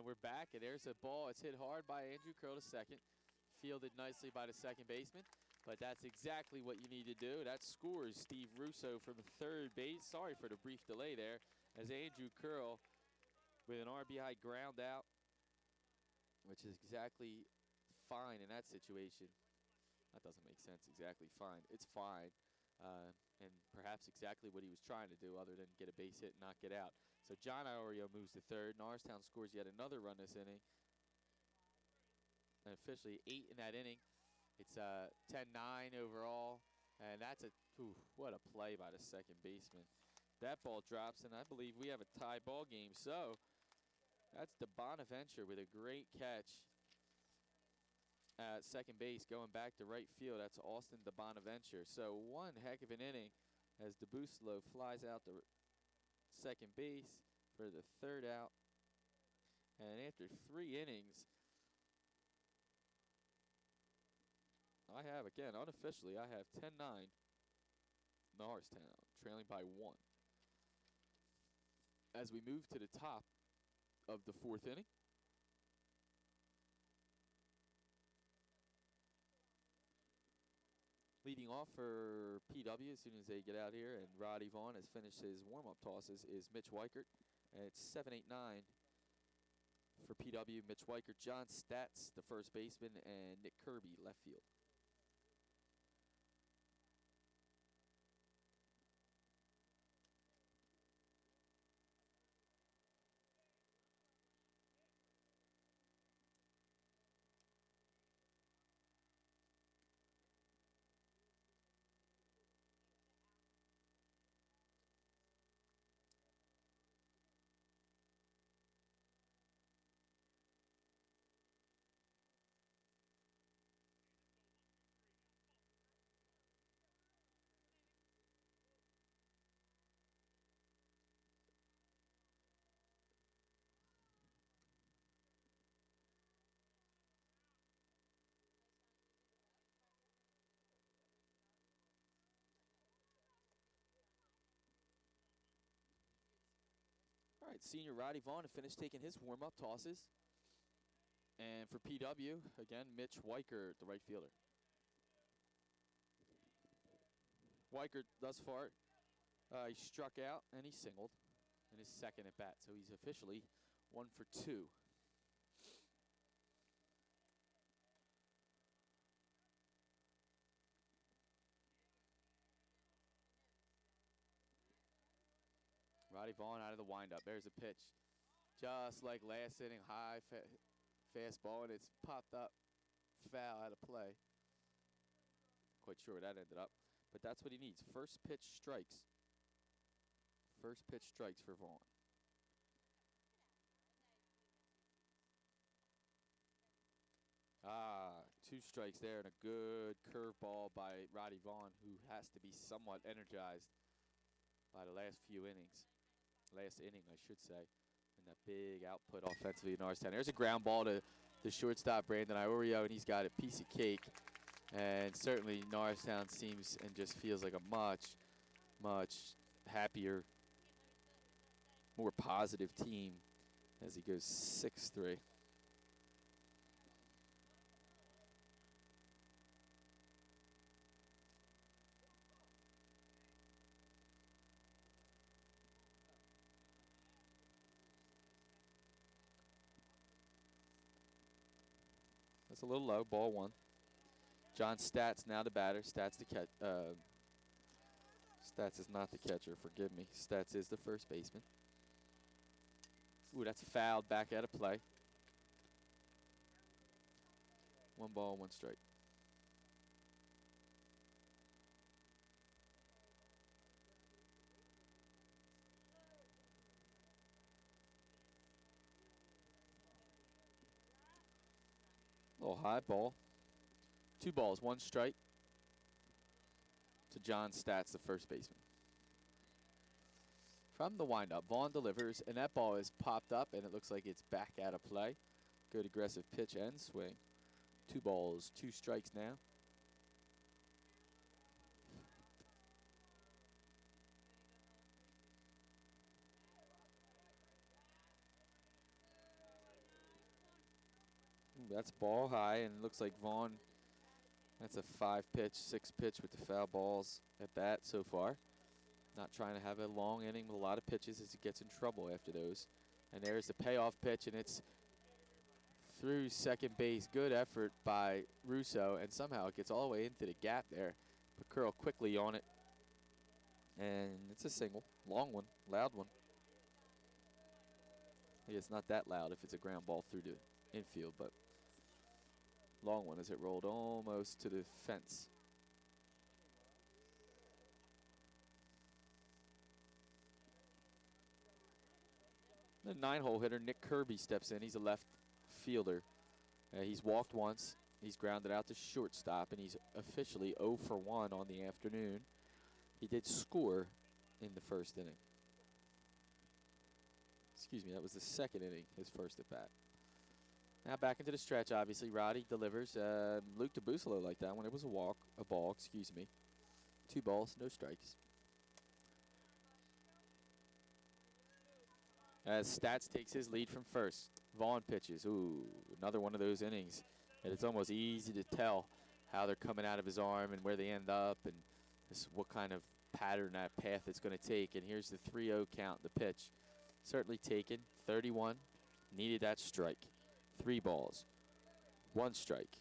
And we're back, and there's a ball. It's hit hard by Andrew Curl to second. Fielded nicely by the second baseman. But that's exactly what you need to do. That scores Steve Russo from third base. Sorry for the brief delay there, as Andrew Curl with an RBI ground out, which is exactly fine in that situation. That doesn't make sense, exactly fine. It's fine, and perhaps exactly what he was trying to do other than get a base hit and not get out. So John Iorio moves to third. Norristown scores yet another run this inning. And officially 8 in that inning. It's 10-9 overall, and that's what a play by the second baseman. That ball drops, and I believe we have a tie ball game. So that's DeBonaventure with a great catch at second base, going back to right field. That's Austin DeBonaventure. So one heck of an inning as DeBuslo flies out to second base for the third out. And after 3 innings, I have, again, unofficially, I have 10-9 Norristown, trailing by 1. As we move to the top of the 4th inning. Leading off for PW as soon as they get out here, and Roddy Vaughn has finished his warm-up tosses, is Mitch Weichert. And it's 7-8-9 for PW. Mitch Weichert, John Statz, the first baseman, and Nick Kirby, left field. All right, senior Roddy Vaughn finished taking his warm-up tosses. And for PW, again, Mitch Weichert, the right fielder. Weichert, thus far, he struck out and he singled in his second at bat. So he's officially 1 for 2. Roddy Vaughn out of the windup. There's a pitch. Just like last inning, high fastball, and it's popped up foul out of play. Quite sure where that ended up, but that's what he needs. First pitch strikes. First pitch strikes for Vaughn. Ah, 2 strikes there, and a good curveball by Roddy Vaughn, who has to be somewhat energized by the last few innings. Last inning, I should say, and that big output offensively in Norristown. There's a ground ball to the shortstop, Brandon Iorio, and he's got a piece of cake. And certainly Norristown seems and just feels like a much, much happier, more positive team as he goes 6-3. That's a little low, ball 1. John Statz now the batter. Statz the catch. Statz is not the catcher, forgive me. Statz is the first baseman. Ooh, that's fouled back out of play. 1 ball, 1 strike. Little high ball. 2 balls, 1 strike to John Statz, the first baseman. From the windup, Vaughn delivers, and that ball is popped up, and it looks like it's back out of play. Good aggressive pitch and swing. 2 balls, 2 strikes now. That's ball high, and it looks like Vaughn, that's a 5-pitch, 6-pitch with the foul balls at bat so far. Not trying to have a long inning with a lot of pitches as he gets in trouble after those. And there's the payoff pitch, and it's through second base. Good effort by Russo, and somehow it gets all the way into the gap there. But Curl quickly on it, and it's a single. Long one, loud one. Yeah, it's not that loud if it's a ground ball through the infield, but long one as it rolled almost to the fence. The 9-hole hitter, Nick Kirby, steps in. He's a left fielder. He's walked once. He's grounded out to shortstop, and he's officially 0 for 1 on the afternoon. He did score in the first inning. Excuse me, that was the second inning, his first at bat. Now back into the stretch, obviously. Roddy delivers. Luke DeBusolo like that one. It was a ball, excuse me. 2 balls, no strikes. As Stats takes his lead from first. Vaughn pitches. Ooh, another one of those innings. And it's almost easy to tell how they're coming out of his arm and where they end up and what kind of pattern that path is going to take. And here's the 3-0 count, the pitch. Certainly taken. 31. Needed that strike. 3 balls. 1 strike.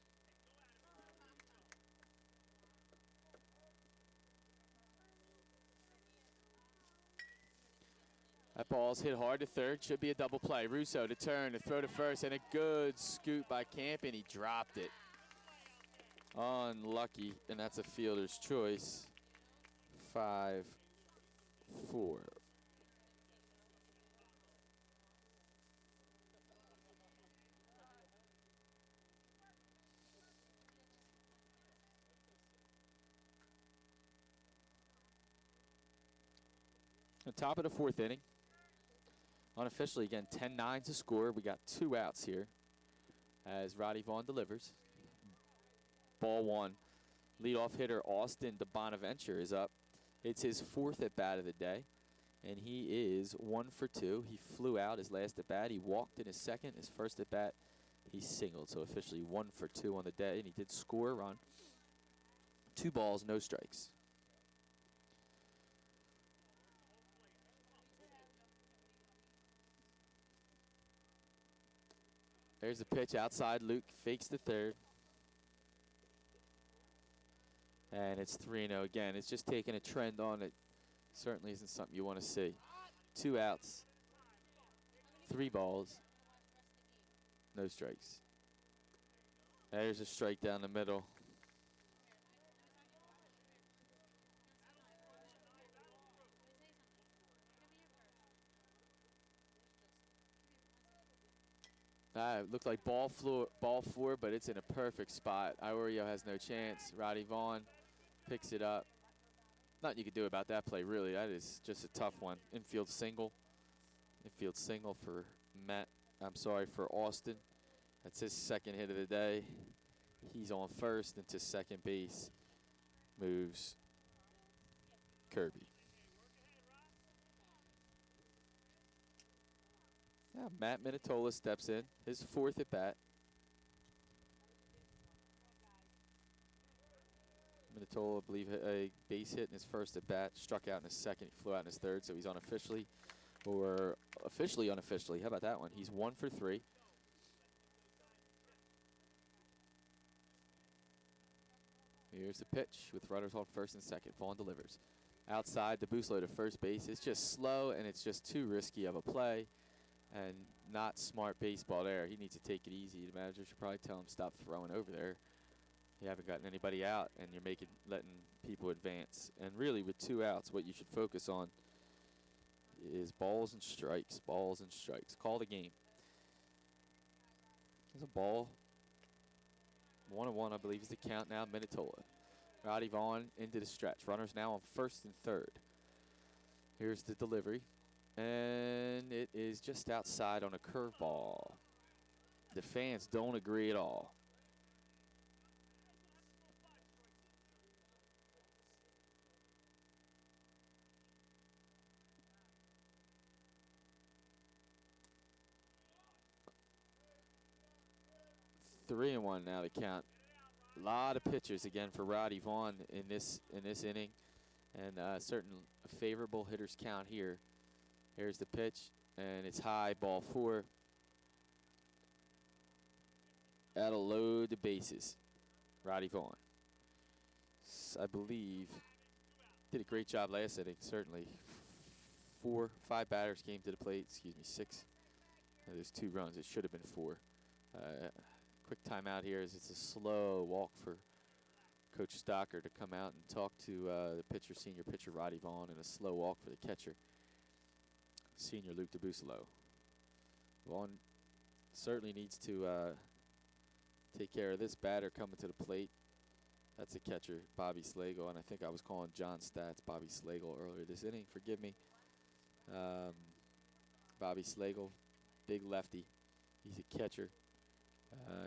That ball's hit hard to third. Should be a double play. Russo to turn, to throw to first, and a good scoop by Camp, and he dropped it. Unlucky, and that's a fielder's choice. 5-4. The top of the 4th inning. Unofficially, again, 10-9 to score. We got 2 outs here as Roddy Vaughn delivers. Ball 1. Leadoff hitter Austin DeBonaventure is up. It's his 4th at bat of the day, and he is 1 for 2. He flew out his last at bat. He walked in his second. His first at bat, he singled. So officially 1 for 2 on the day, and he did score a run. 2 balls, no strikes. There's a pitch outside. Luke fakes the third. And it's 3-0 again. It's just taking a trend on it. Certainly isn't something you want to see. 2 outs. 3 balls. No strikes. There's a strike down the middle. It looked like ball 4, but it's in a perfect spot. Iorio has no chance. Roddy Vaughn picks it up. Nothing you can do about that play, really. That is just a tough one. Infield single. Infield single for for Austin. That's his 2nd hit of the day. He's on first into second base. Moves Kirby. Now Matt Minatola steps in, his 4th at bat. Minatola, I believe, a base hit in his first at bat, struck out in his second, he flew out in his third, so he's unofficially, or officially unofficially. How about that one? He's 1 for 3. Here's the pitch with runners on first and second. Vaughn delivers. Outside, DeBusolo to first base. It's just slow, and it's just too risky of a play. And not smart baseball there. He needs to take it easy. The manager should probably tell him stop throwing over there. You haven't gotten anybody out, and you're letting people advance. And really, with 2 outs, what you should focus on is balls and strikes, balls and strikes. Call the game. There's a ball. 1-1, I believe, is the count now. Minatola. Roddy Vaughn into the stretch. Runners now on first and third. Here's the delivery. And it is just outside on a curveball. The fans don't agree at all. 3-1 now the count. A lot of pitchers again for Roddy Vaughn in this inning, and certain favorable hitters count here. Here's the pitch, and it's high, ball 4. That'll load the bases. Roddy Vaughn, I believe, did a great job last inning, certainly. 5 batters came to the plate, 6. There's 2 runs, it should have been 4. Quick timeout here as it's a slow walk for Coach Stocker to come out and talk to the pitcher, senior pitcher Roddy Vaughn, and a slow walk for the catcher, senior Luke DeBusolo. Vaughn certainly needs to take care of this batter coming to the plate. That's the catcher, Bobby Slagle, and I think I was calling John Stats Bobby Slagle earlier this inning. Forgive me. Bobby Slagle, big lefty. He's a catcher.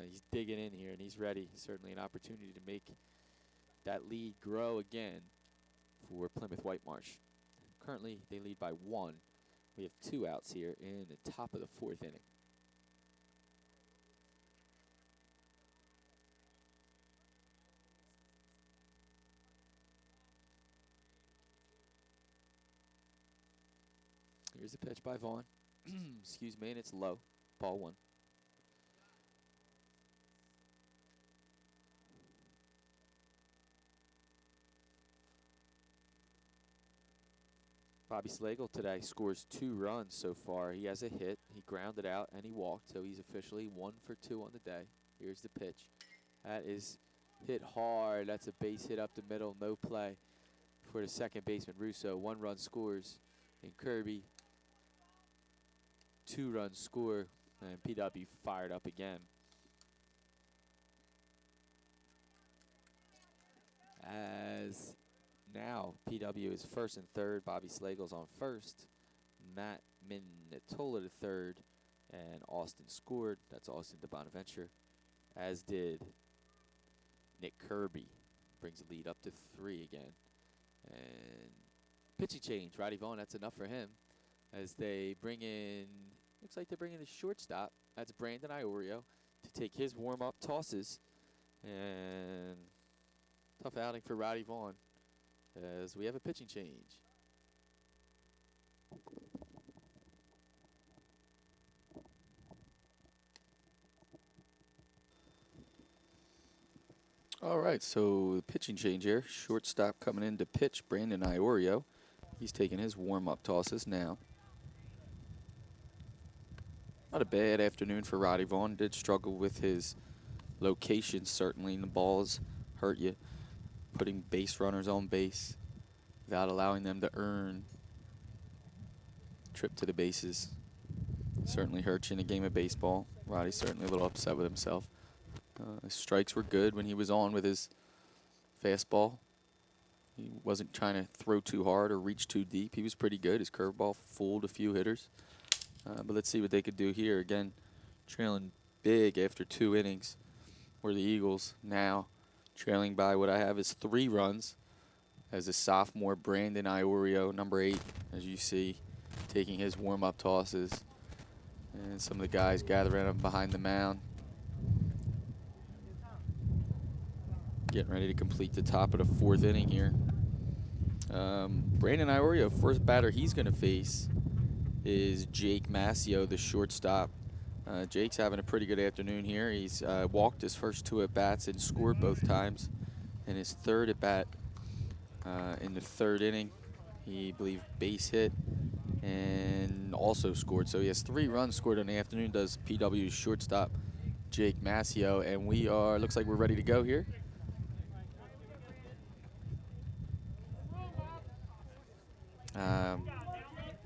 He's digging in here, and he's ready. Certainly an opportunity to make that lead grow again for Plymouth Whitemarsh. Currently, they lead by 1. We have 2 outs here in the top of the 4th inning. Here's a pitch by Vaughn. Excuse me, and it's low. Ball 1. Bobby Slagle today scores 2 runs so far. He has a hit, he grounded out, and he walked, so he's officially 1 for 2 on the day. Here's the pitch. That is hit hard. That's a base hit up the middle, no play for the second baseman, Russo. 1 run scores in Kirby. 2 runs score, and PW fired up again. As now PW is first and third. Bobby Slagle's on first. Matt Minatola to third, and Austin scored. That's Austin to Bonaventure, as did Nick Kirby. Brings the lead up to 3 again. And pitching change, Roddy Vaughn, that's enough for him. As they bring in, looks like they bring in the shortstop. That's Brandon Iorio to take his warm-up tosses. And tough outing for Roddy Vaughn as we have a pitching change. All right, so the pitching change here. Shortstop coming in to pitch, Brandon Iorio. He's taking his warm-up tosses now. Not a bad afternoon for Roddy Vaughn. Did struggle with his location, certainly, and the balls hurt you. Putting base runners on base without allowing them to earn trip to the bases certainly hurts you in a game of baseball. Roddy's certainly a little upset with himself. His strikes were good when he was on with his fastball. He wasn't trying to throw too hard or reach too deep. He was pretty good. His curveball fooled a few hitters. But let's see what they could do here. Again, trailing big after 2 innings, where the Eagles now trailing by what I have is 3 runs, as the sophomore Brandon Iorio, number 8, as you see, taking his warm-up tosses. And some of the guys gathering up behind the mound, getting ready to complete the top of the 4th inning here. Brandon Iorio, first batter he's going to face is Jake Mascio, the shortstop. Jake's having a pretty good afternoon here. He's walked his first 2 at-bats and scored both times. In his 3rd at-bat in the 3rd inning, he, believe, base hit and also scored. So he has 3 runs scored in the afternoon, does PW's shortstop, Jake Mascio. And we are, looks like we're ready to go here.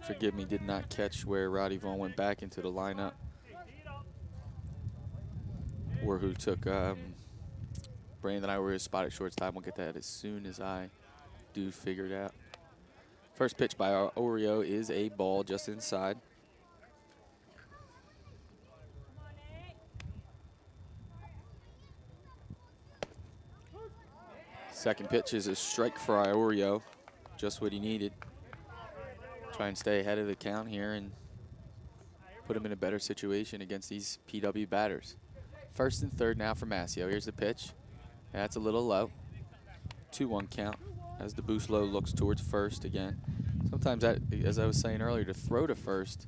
Forgive me, did not catch where Roddy Vaughn went back into the lineup, or who took Brandon Iorio's spot at shortstop. We'll get that as soon as I do figure it out. First pitch by Iorio is a ball just inside. Second pitch is a strike for Iorio, just what he needed. Try and stay ahead of the count here and put him in a better situation against these PW batters. First and third now for Mascio. Here's the pitch. That's a little low. 2-1 count as the boost low looks towards first again. Sometimes that, as I was saying earlier, to throw to first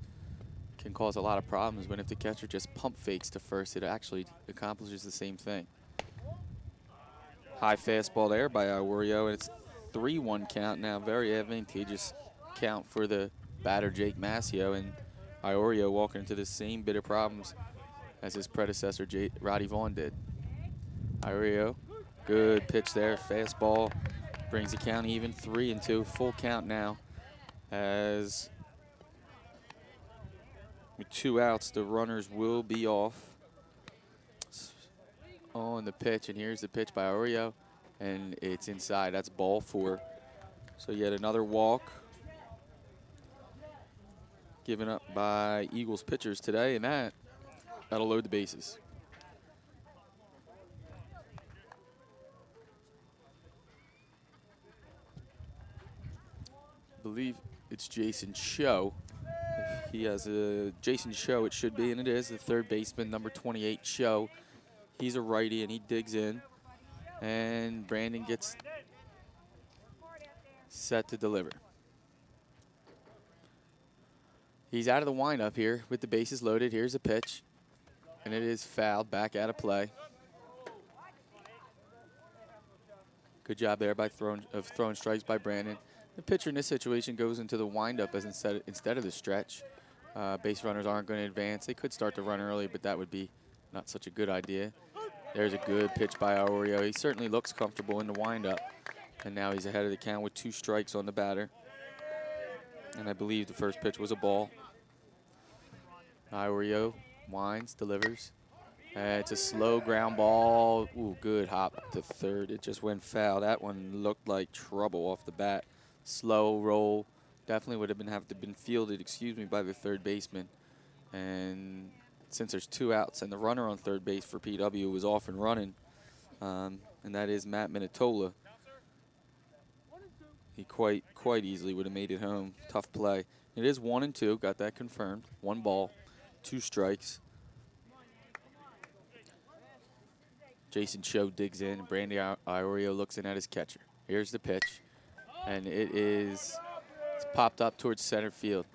can cause a lot of problems when if the catcher just pump fakes to first, it actually accomplishes the same thing. High fastball there by Iorio, and it's 3-1 count now. Very advantageous count for the batter, Jake Mascio, and Iorio walking into the same bit of problems as his predecessor, Roddy Vaughn did. Iorio, good pitch there, fastball, brings the count even, 3-2, full count now. As with 2 outs, the runners will be off on the pitch, and here's the pitch by Iorio, and it's inside. That's ball 4. So yet another walk given up by Eagles pitchers today, and that'll load the bases. I believe it's Jason Show. If he has a Jason Show, it should be, and it is, the third baseman, number 28, Show. He's a righty, and he digs in, and Brandon gets set to deliver. He's out of the windup here with the bases loaded. Here's the pitch, and it is fouled, back out of play. Good job there by throwing strikes by Brandon. The pitcher in this situation goes into the windup as instead of the stretch. Base runners aren't going to advance. They could start to run early, but that would be not such a good idea. There's a good pitch by Iorio. He certainly looks comfortable in the windup, and now he's ahead of the count with 2 strikes on the batter. And I believe the first pitch was a ball. Iorio winds, delivers. It's a slow ground ball. Ooh, good hop to third. It just went foul. That one looked like trouble off the bat. Slow roll. Definitely would have been fielded, by the third baseman. And since there's 2 outs and the runner on third base for PW was off and running, and that is Matt Minatola, he quite easily would have made it home. Tough play. It is 1-2. Got that confirmed. 1 ball, 2 strikes. Jason Cho digs in. Brandy Iorio looks in at his catcher. Here's the pitch, and it's popped up towards center field,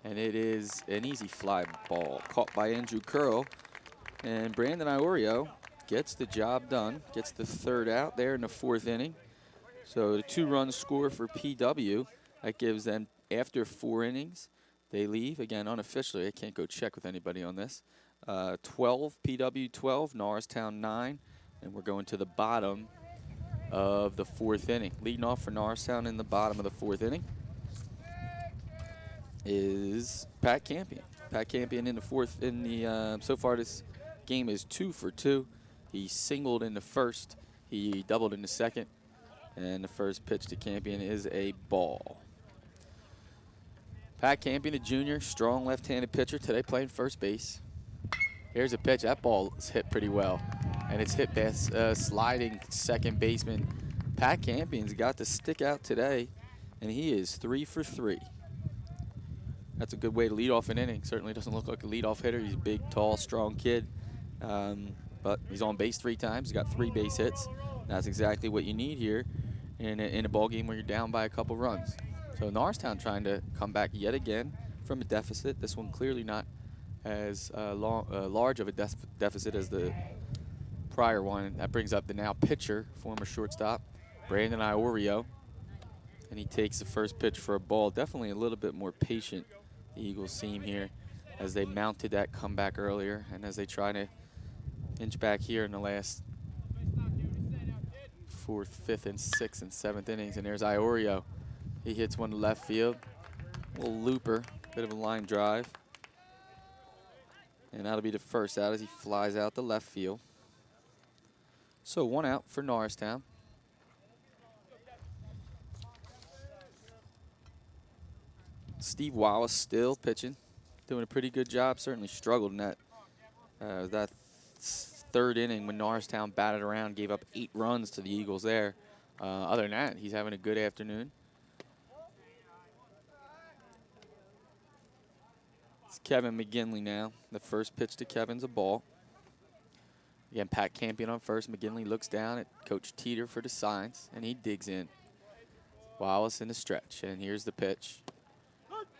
and it is an easy fly ball caught by Andrew Curl, and Brandon Iorio gets the job done. Gets the 3rd out there in the 4th inning. So the 2-run score for PW. That gives them, after 4 innings, they leave. Again, unofficially, I can't go check with anybody on this. 12, PW 12, Norristown 9. And we're going to the bottom of the 4th inning. Leading off for Norristown in the bottom of the 4th inning is Pat Campion. Pat Campion in the 4th. So far this game is 2 for 2. He singled in the 1st. He doubled in the 2nd. And the first pitch to Campion is a ball. Pat Campion, a junior, strong left-handed pitcher, today playing first base. Here's a pitch. That ball is hit pretty well. And it's hit past sliding second baseman. Pat Campion's got to stick out today, and he is 3 for 3. That's a good way to lead off an inning. Certainly doesn't look like a leadoff hitter. He's a big, tall, strong kid. But he's on base 3 times. He's got 3 base hits. That's exactly what you need here in a ball game where you're down by a couple runs. So Norristown trying to come back yet again from a deficit. This one clearly not as large of a deficit as the prior one. That brings up the now pitcher, former shortstop, Brandon Iorio. And he takes the first pitch for a ball. Definitely a little bit more patient, the Eagles seem here, as they mounted that comeback earlier and as they try to inch back here in the last 4th, 5th, and 6th, and 7th innings. And there's Iorio. He hits one to left field. A little looper, bit of a line drive. And that'll be the first out as he flies out the left field. So 1 out for Norristown. Steve Wallace still pitching, doing a pretty good job. Certainly struggled in that 3rd inning when Norristown batted around, gave up 8 runs to the Eagles there. Other than that, he's having a good afternoon. It's Kevin McGinley now. The first pitch to Kevin's a ball. Again, Pat Campion on first. McGinley looks down at Coach Teeter for the signs, and he digs in. Wallace in the stretch, and here's the pitch.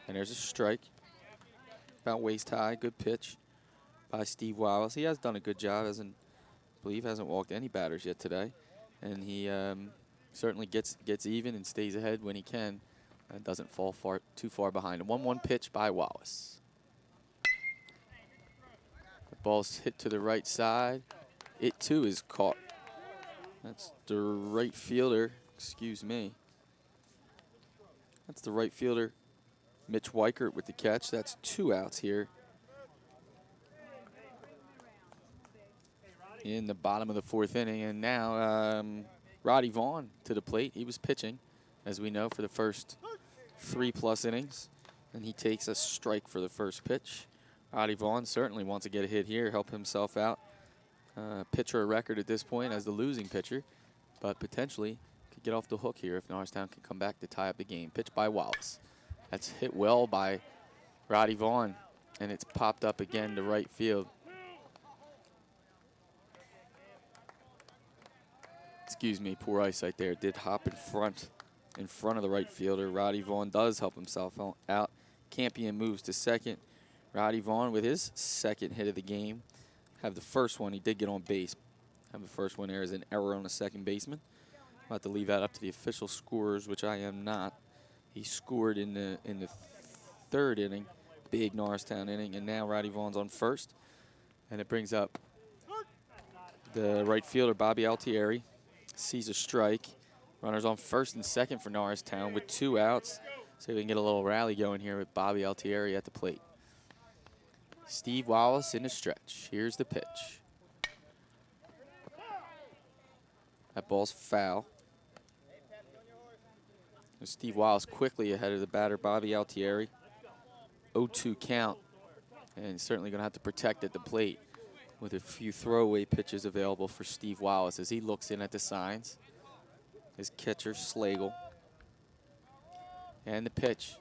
And there's a strike. About waist high, good pitch by Steve Wallace. He has done a good job, hasn't walked any batters yet today. And he certainly gets even and stays ahead when he can. And doesn't fall too far behind. A 1-1 pitch by Wallace. The ball's hit to the right side. It too is caught. That's the right fielder, excuse me. That's the right fielder, Mitch Weichert with the catch. That's 2 outs here in the bottom of the 4th inning. And now Roddy Vaughn to the plate. He was pitching, as we know, for the first 3+ innings. And he takes a strike for the first pitch. Roddy Vaughn certainly wants to get a hit here, help himself out. Pitcher record at this point as the losing pitcher, but potentially could get off the hook here if Norristown can come back to tie up the game. Pitch by Wallace. That's hit well by Roddy Vaughn, and it's popped up again to right field. Excuse me, poor eyesight there. Did hop in front of the right fielder. Roddy Vaughn does help himself out. Campion moves to second. Roddy Vaughn with his second hit of the game. Have the first one. He did get on base. Have the first one there as an error on the second baseman. I'll have to leave that up to the official scorers, which I am not. He scored in the 3rd inning, big Norristown inning, and now Roddy Vaughn's on first. And it brings up the right fielder, Bobby Altieri. Sees a strike. Runners on first and second for Norristown with 2 outs. See if we can get a little rally going here with Bobby Altieri at the plate. Steve Wallace in the stretch. Here's the pitch. That ball's foul. And Steve Wallace quickly ahead of the batter, Bobby Altieri. 0-2 count. And certainly going to have to protect at the plate with a few throwaway pitches available for Steve Wallace as he looks in at the signs. His catcher, Slagle. And the pitch.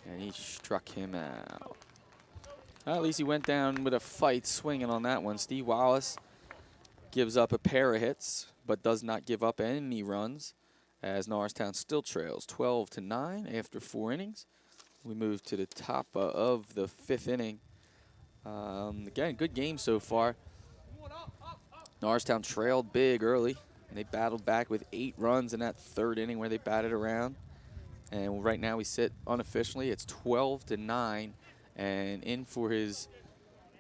And he struck him out. Well, at least he went down with a fight swinging on that one. Steve Wallace gives up a pair of hits, but does not give up any runs as Norristown still trails 12-9 after 4 innings. We move to the top of the 5th inning. Again, good game so far. Norristown trailed big early, and they battled back with 8 runs in that 3rd inning where they batted around. And right now we sit unofficially. It's 12-9. And in for his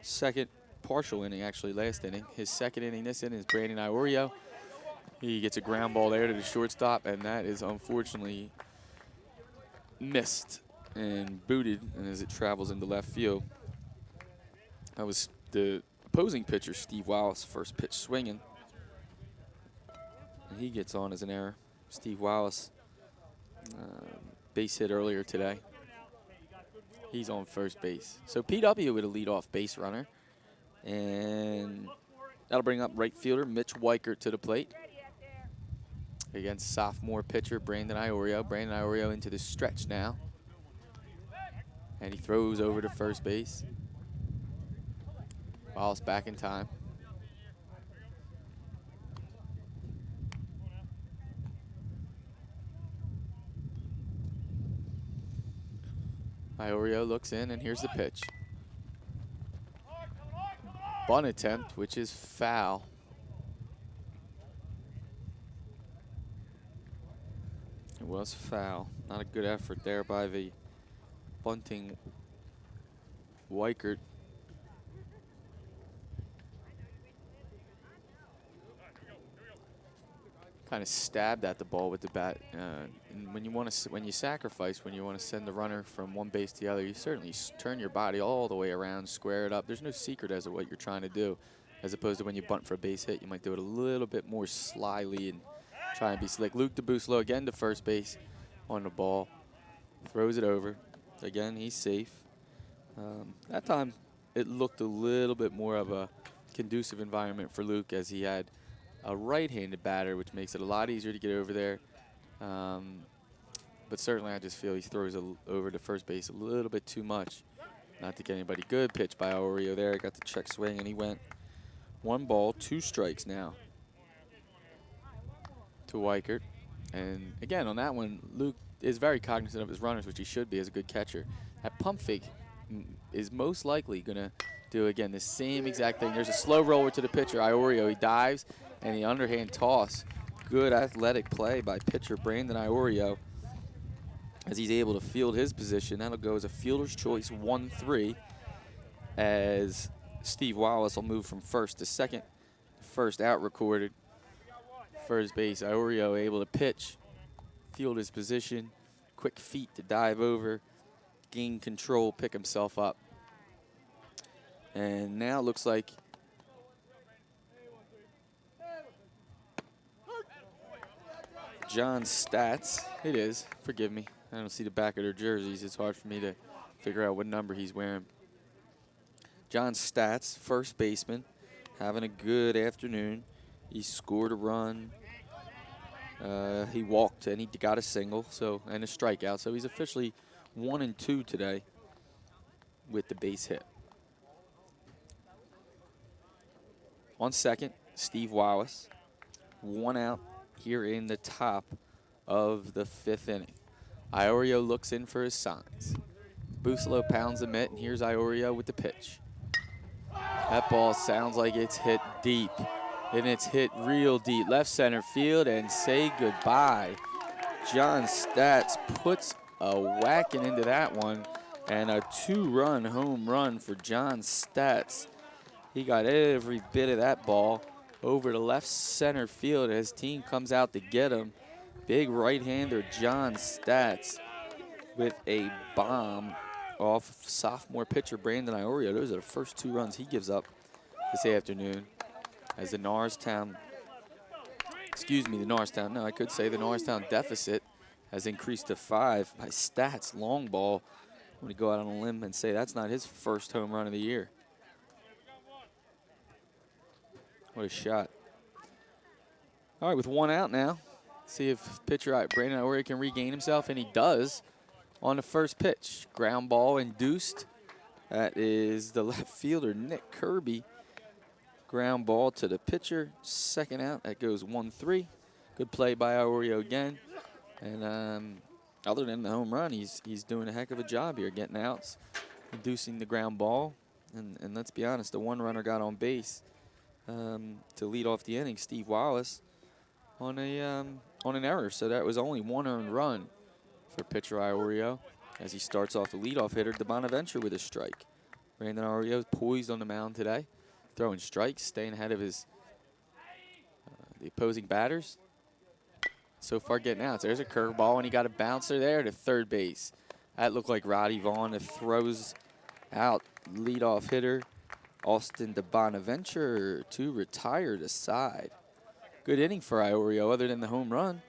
second partial inning, actually last inning. His second inning this inning is Brandon Iorio. He gets a ground ball there to the shortstop, and that is unfortunately missed and booted, and as it travels into left field. That was the opposing pitcher, Steve Wallace, first pitch swinging. And he gets on as an error. Steve Wallace, base hit earlier today. He's on first base. So PW with a leadoff base runner. And that'll bring up right fielder Mitch Weichert to the plate. Against sophomore pitcher Brandon Iorio. Brandon Iorio into the stretch now. And he throws over to first base. Wallace back in time. Iorio looks in, and here's the pitch. Bunt attempt, which is foul. It was foul. Not a good effort there by the bunting Weichert. Kind of stabbed at the ball with the bat. And when you sacrifice, when you want to send the runner from one base to the other, you certainly turn your body all the way around, square it up. There's no secret as to what you're trying to do, as opposed to when you bunt for a base hit, you might do it a little bit more slyly and try and be slick. Luke DeBuslo again to first base on the ball, throws it over. Again, he's safe. That time, it looked a little bit more of a conducive environment for Luke, as he had a right-handed batter, which makes it a lot easier to get over there. But certainly I just feel he throws over to first base a little bit too much. Not to get anybody good. Pitch by Iorio there. Got the check swing, and he went 1 ball, 2 strikes now to Weichert. And again, on that one, Luke is very cognizant of his runners, which he should be as a good catcher. That pump fake is most likely going to do, again, the same exact thing. There's a slow roller to the pitcher, Iorio. He dives, and the underhand toss. Good athletic play by pitcher Brandon Iorio as he's able to field his position. That'll go as a fielder's choice 1-3 as Steve Wallace will move from first to second. First out recorded. First base, Iorio able to pitch, field his position, quick feet to dive over, gain control, pick himself up. And now it looks like John's stats, it is, forgive me, I don't see the back of their jerseys. It's hard for me to figure out what number he's wearing. John's stats, first baseman, having a good afternoon. He scored a run. He walked and he got a single, and a strikeout. So he's officially 1-2 today with the base hit. On second, Steve Wallace. 1 out here in the top of the 5th inning. Iorio looks in for his signs. Busolo pounds the mitt, and here's Iorio with the pitch. That ball sounds like it's hit deep, and it's hit real deep. Left center field, and say goodbye. John Stats puts a whacking into that one, and a 2-run home run for John Stats. He got every bit of that ball over to left center field as his team comes out to get him. Big right-hander John Stats with a bomb off sophomore pitcher Brandon Iorio. Those are the first 2 runs he gives up this afternoon as the Norristown deficit has increased to 5 by Stats. Long ball. I'm going to go out on a limb and say that's not his first home run of the year. What a shot. All right, with 1 out now. See if pitcher Brandon Iorio can regain himself, and he does on the first pitch. Ground ball induced. That is the left fielder, Nick Kirby. Ground ball to the pitcher. Second out. That goes 1-3. Good play by Iorio again. And other than the home run, he's doing a heck of a job here, getting outs, inducing the ground ball. And let's be honest, the 1 runner got on base to lead off the inning, Steve Wallace, on an error. So that was only 1 earned run for pitcher Iorio as he starts off the leadoff hitter, DeBonaventure, with a strike. Brandon Iorio is poised on the mound today, throwing strikes, staying ahead of the opposing batters. So far getting outs. There's a curveball, and he got a bouncer there to third base. That looked like Roddy Vaughn that throws out leadoff hitter Austin DeBonaventure to retire to side. Good inning for Iorio other than the home run.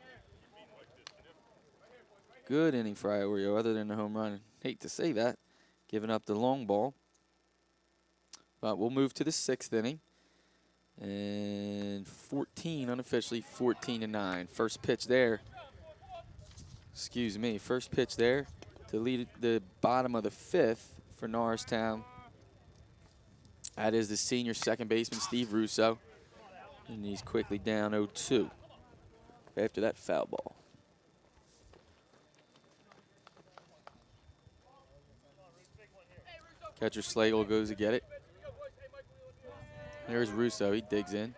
Good inning for Iorio other than the home run. Hate to say that, giving up the long ball. But we'll move to the 6th inning. And 14, unofficially 14-9. First pitch there. First pitch there to lead the bottom of the 5th for Norristown. That is the senior second baseman, Steve Russo. And he's quickly down 0-2 after that foul ball. Catcher Slagle goes to get it. There's Russo. He digs in.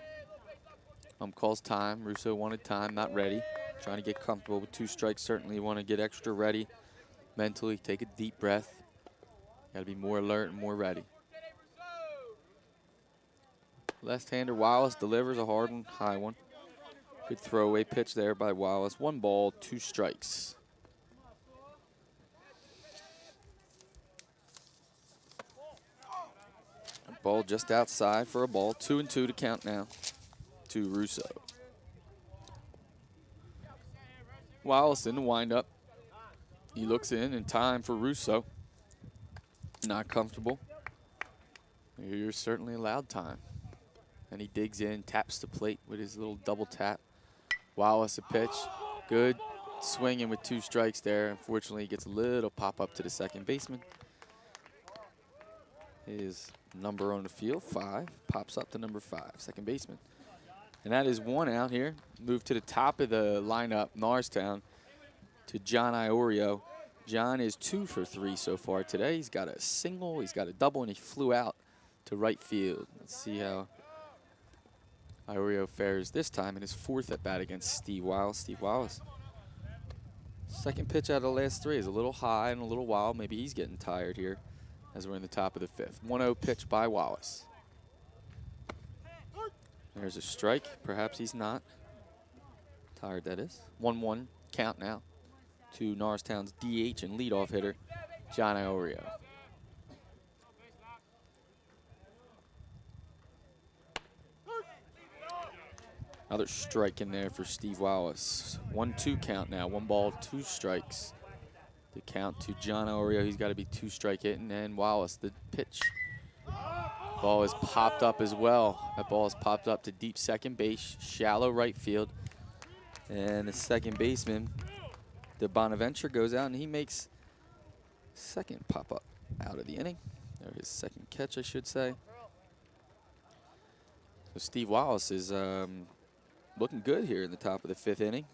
Calls time. Russo wanted time, not ready. Trying to get comfortable with 2 strikes. Certainly want to get extra ready mentally. Take a deep breath. Got to be more alert and more ready. Left-hander Wallace delivers a hard one, high one. Good throwaway pitch there by Wallace. 1 ball, 2 strikes. Ball just outside for a ball. 2-2 to count now to Russo. Wallace in the windup. He looks in time for Russo. Not comfortable. You're certainly allowed time. And he digs in, taps the plate with his little double tap. Wallace a pitch. Good swinging with 2 strikes there. Unfortunately, he gets a little pop up to the second baseman. His number on the field, 5, pops up to number 5, second baseman. And that is 1 out here. Move to the top of the lineup, Norristown, to John Iorio. John is 2 for 3 so far today. He's got a single, he's got a double, and he flew out to right field. Let's see how Iorio fares this time in his 4th at bat against Steve Wiles. Steve Wiles, second pitch out of the last 3 is a little high and a little wild. Maybe he's getting tired here as we're in the top of the 5th. 1-0 pitch by Wallace. There's a strike. Perhaps he's not. Tired, that is. 1-1 count now to Norristown's DH and leadoff hitter, John Iorio. Another strike in there for Steve Wallace. 1-2 count now. 1 ball, 2 strikes. The count to John Iorio. He's got to be 2 strike hitting. And Wallace, the pitch. Ball is popped up as well. That ball is popped up to deep second base, shallow right field. And the second baseman, De Bonaventure, goes out and he makes second pop up out of the inning. Or his second catch, I should say. So Steve Wallace is looking good here in the top of the 5th inning.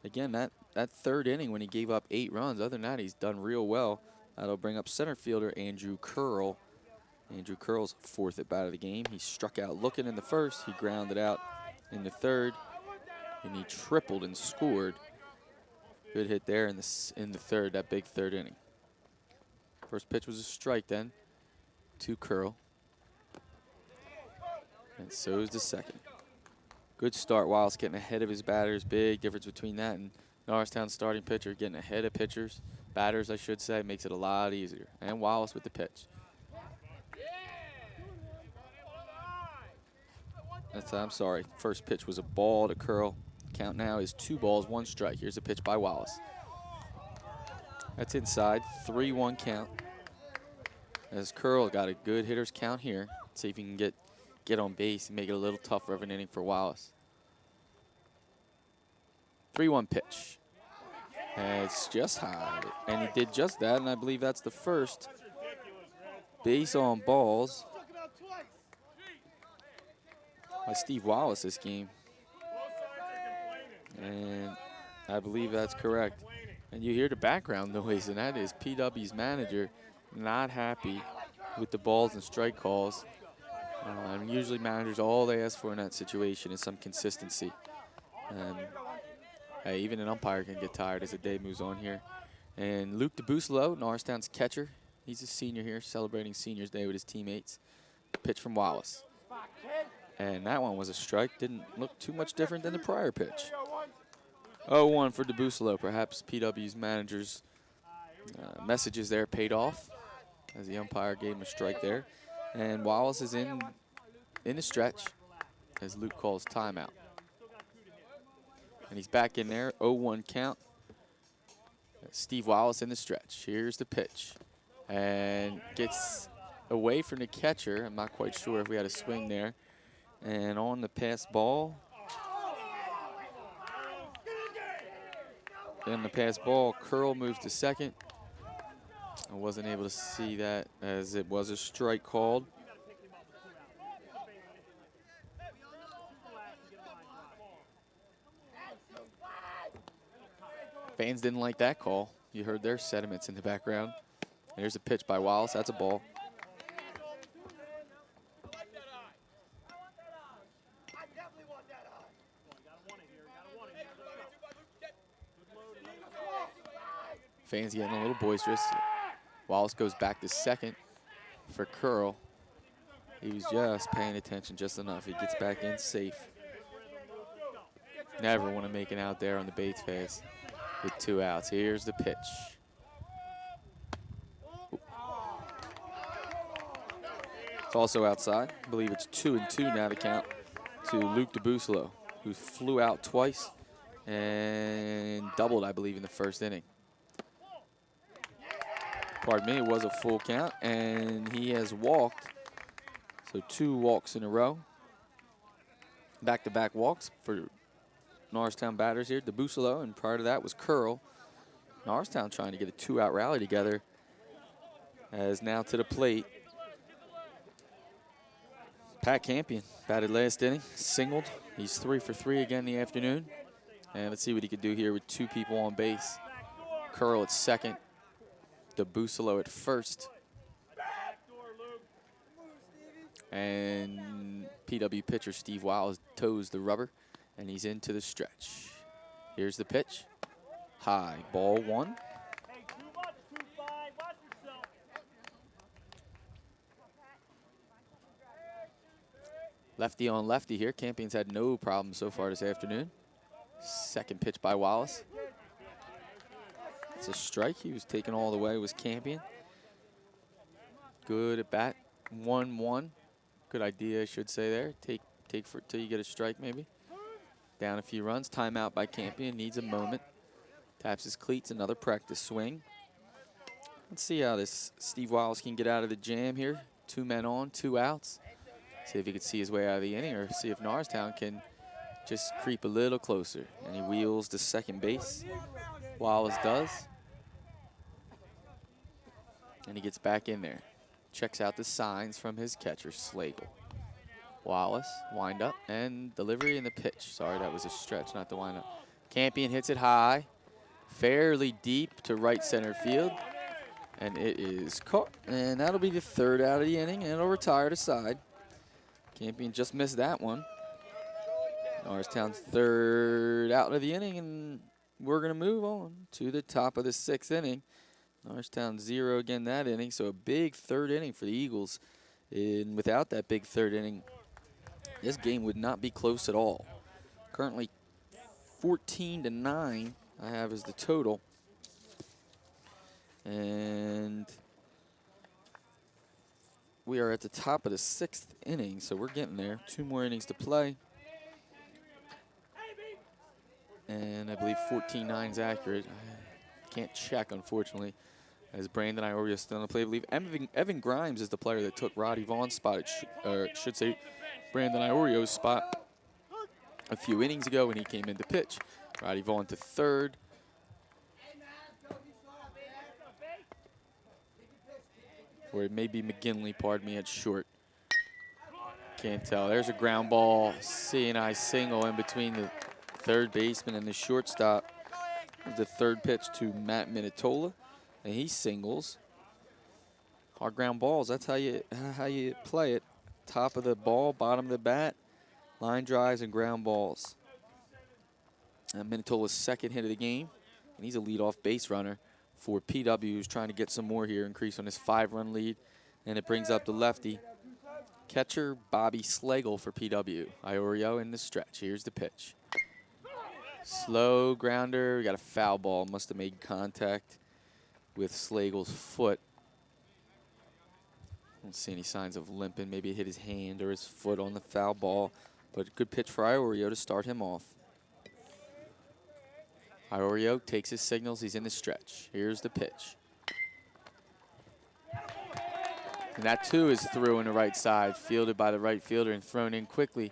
Again, that 3rd inning when he gave up 8 runs, other than that, he's done real well. That'll bring up center fielder Andrew Curl. Andrew Curl's 4th at bat of the game. He struck out looking in the 1st. He grounded out in the 3rd. And he tripled and scored. Good hit there in the 3rd, that big 3rd inning. First pitch was a strike then to Curl. And so is the second. Good start. Wallace getting ahead of his batters. Big difference between that and Norristown starting pitcher getting ahead of batters, I should say, makes it a lot easier. And Wallace with the pitch. I'm sorry. First pitch was a ball to Curl. Count now is 2 balls, 1 strike. Here's a pitch by Wallace. That's inside. 3-1 count. As Curl got a good hitter's count here. See if he can get on base and make it a little tougher of an inning for Wallace. 3-1 pitch. And it's just high. And he did just that, and I believe that's the first base on balls by Steve Wallace this game. And I believe that's correct. And you hear the background noise, and that is PW's manager not happy with the balls and strike calls. Usually managers, all they ask for in that situation is some consistency. Hey, even an umpire can get tired as the day moves on here. And Luke DeBusolo, Norristown's catcher, he's a senior here, celebrating Seniors Day with his teammates. Pitch from Wallace. And that one was a strike. Didn't look too much different than the prior pitch. 0-1 for DeBusolo. Perhaps PW's manager's messages there paid off as the umpire gave him a strike there. And Wallace is in the stretch as Luke calls timeout. And he's back in there, 0-1 count. Steve Wallace in the stretch. Here's the pitch. And gets away from the catcher. I'm not quite sure if we had a swing there. And on the pass ball. On the pass ball, Curl moves to second. I wasn't able to see that as it was a strike called. Fans didn't like that call. You heard their sentiments in the background. And here's a pitch by Wallace. That's a ball. Fans getting a little boisterous. Wallace goes back to second for Curl. He was just paying attention just enough. He gets back in safe. Never want to make it out there on the base pass with 2 outs. Here's the pitch. It's also outside. I believe it's 2-2 now to count to Luke DeBusolo, who flew out twice and doubled, I believe, in the 1st inning. Pardon me, it was a full count, and he has walked. So 2 walks in a row. Back-to-back walks for Norristown batters here. DeBusolo, and prior to that was Curl. Norristown trying to get a 2-out rally together. As now to the plate Pat Campion batted last inning, singled. He's 3 for 3 again in the afternoon. And let's see what he could do here with 2 people on base. Curl at second, DeBusolo at first. And PW pitcher Steve Wiles toes the rubber, and he's into the stretch. Here's the pitch. High, ball 1. Lefty on lefty here. Campion's had no problem so far this afternoon. Second pitch by Wallace. It's a strike. He was taken all the way, was Campion. Good at bat. 1-1. Good idea, I should say there. Take for till you get a strike maybe. Down a few runs. Timeout by Campion. Needs a moment. Taps his cleats. Another practice swing. Let's see how this Steve Wiles can get out of the jam here. 2 men on, 2 outs. See if he can see his way out of the inning, or see if Norristown can just creep a little closer. And he wheels to second base. Wallace does. And he gets back in there. Checks out the signs from his catcher, Slagle. Wallace, wind up, and delivery in the pitch. Sorry, that was a stretch, not the wind up. Campion hits it high, fairly deep to right center field. And it is caught. And that'll be the 3rd out of the inning, and it'll retire to side. Campion just missed that one. Norristown's 3rd out of the inning, and we're going to move on to the top of the 6th inning. Norristown 0 again that inning, so a big 3rd inning for the Eagles. And without that big 3rd inning, this game would not be close at all. Currently 14-9 I have as the total. And we are at the top of the 6th inning, so we're getting there. 2 more innings to play. And I believe 14-9 is accurate. I can't check, unfortunately, as Brandon Iorio is still on the play. I believe Evan Grimes is the player that took Roddy Vaughn's spot, or should say Brandon Iorio's spot a few innings ago when he came in to pitch. Roddy Vaughn to 3rd. Or it may be McGinley, pardon me, at short. Can't tell. There's a ground ball, C&I single in between the 3rd baseman and the shortstop. The 3rd pitch to Matt Minatola, and he singles. Hard ground balls, that's how you play it. Top of the ball, bottom of the bat, line drives and ground balls. And Minatola's 2nd hit of the game, and he's a leadoff base runner for PW, who's trying to get some more here, increase on his 5-run lead, and it brings up the lefty. Catcher Bobby Slagle for PW. Iorio in the stretch. Here's the pitch. Slow grounder. We got a foul ball. Must have made contact with Slagle's foot. Don't see any signs of limping. Maybe it hit his hand or his foot on the foul ball. But good pitch for Iorio to start him off. Iorio takes his signals. He's in the stretch. Here's the pitch. And that, too, is through on the right side, fielded by the right fielder and thrown in quickly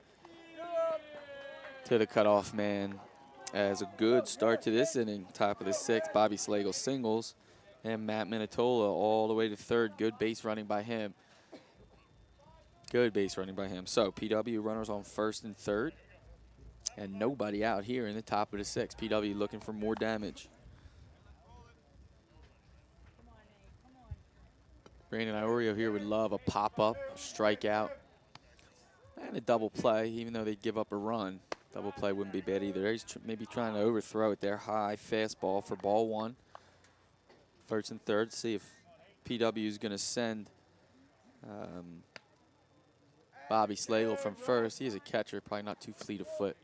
to the cutoff man. As a good start to this inning, top of the 6th, Bobby Slagle singles, and Matt Minatola all the way to 3rd. Good base running by him. Good base running by him. So PW runners on 1st and 3rd. And nobody out here in the top of the 6th. PW looking for more damage. Brandon Iorio here would love a pop-up, a strikeout, and a double play, even though they'd give up a run. Double play wouldn't be bad either. He's maybe trying to overthrow it there. High fastball for ball 1. 1st and 3rd. See if PW is going to send Bobby Slagle from 1st. He's a catcher, probably not too fleet of foot.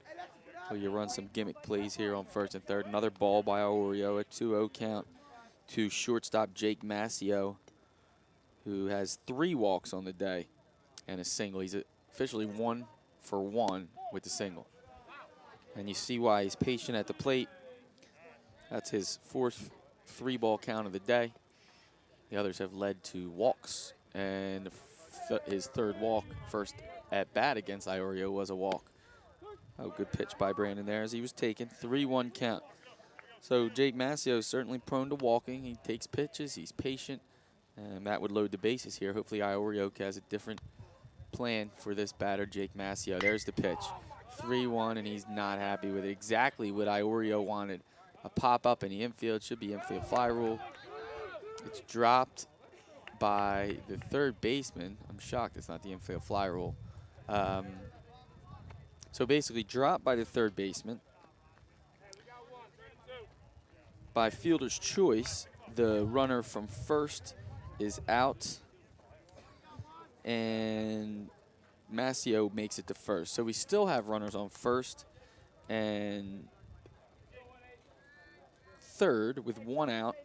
So you run some gimmick plays here on 1st and 3rd. Another ball by Iorio, a 2-0 count to shortstop Jake Massio, who has 3 walks on the day and a single. He's officially 1 for 1 with the single. And you see why he's patient at the plate. That's his 4th 3-ball count of the day. The others have led to walks. And his 3rd walk, first at bat against Iorio, was a walk. Oh, good pitch by Brandon there as he was taken. 3-1 count. So Jake Massio is certainly prone to walking. He takes pitches. He's patient. And that would load the bases here. Hopefully Iorio has a different plan for this batter, Jake Mascio. There's the pitch. 3-1, and he's not happy with it. Exactly what Iorio wanted. A pop-up in the infield. Should be infield fly rule. It's dropped by the third baseman. I'm shocked it's not the infield fly rule. So basically dropped by the third baseman. By fielder's choice, the runner from first is out, and Mascio makes it to first. So we still have runners on first and third with 1 out.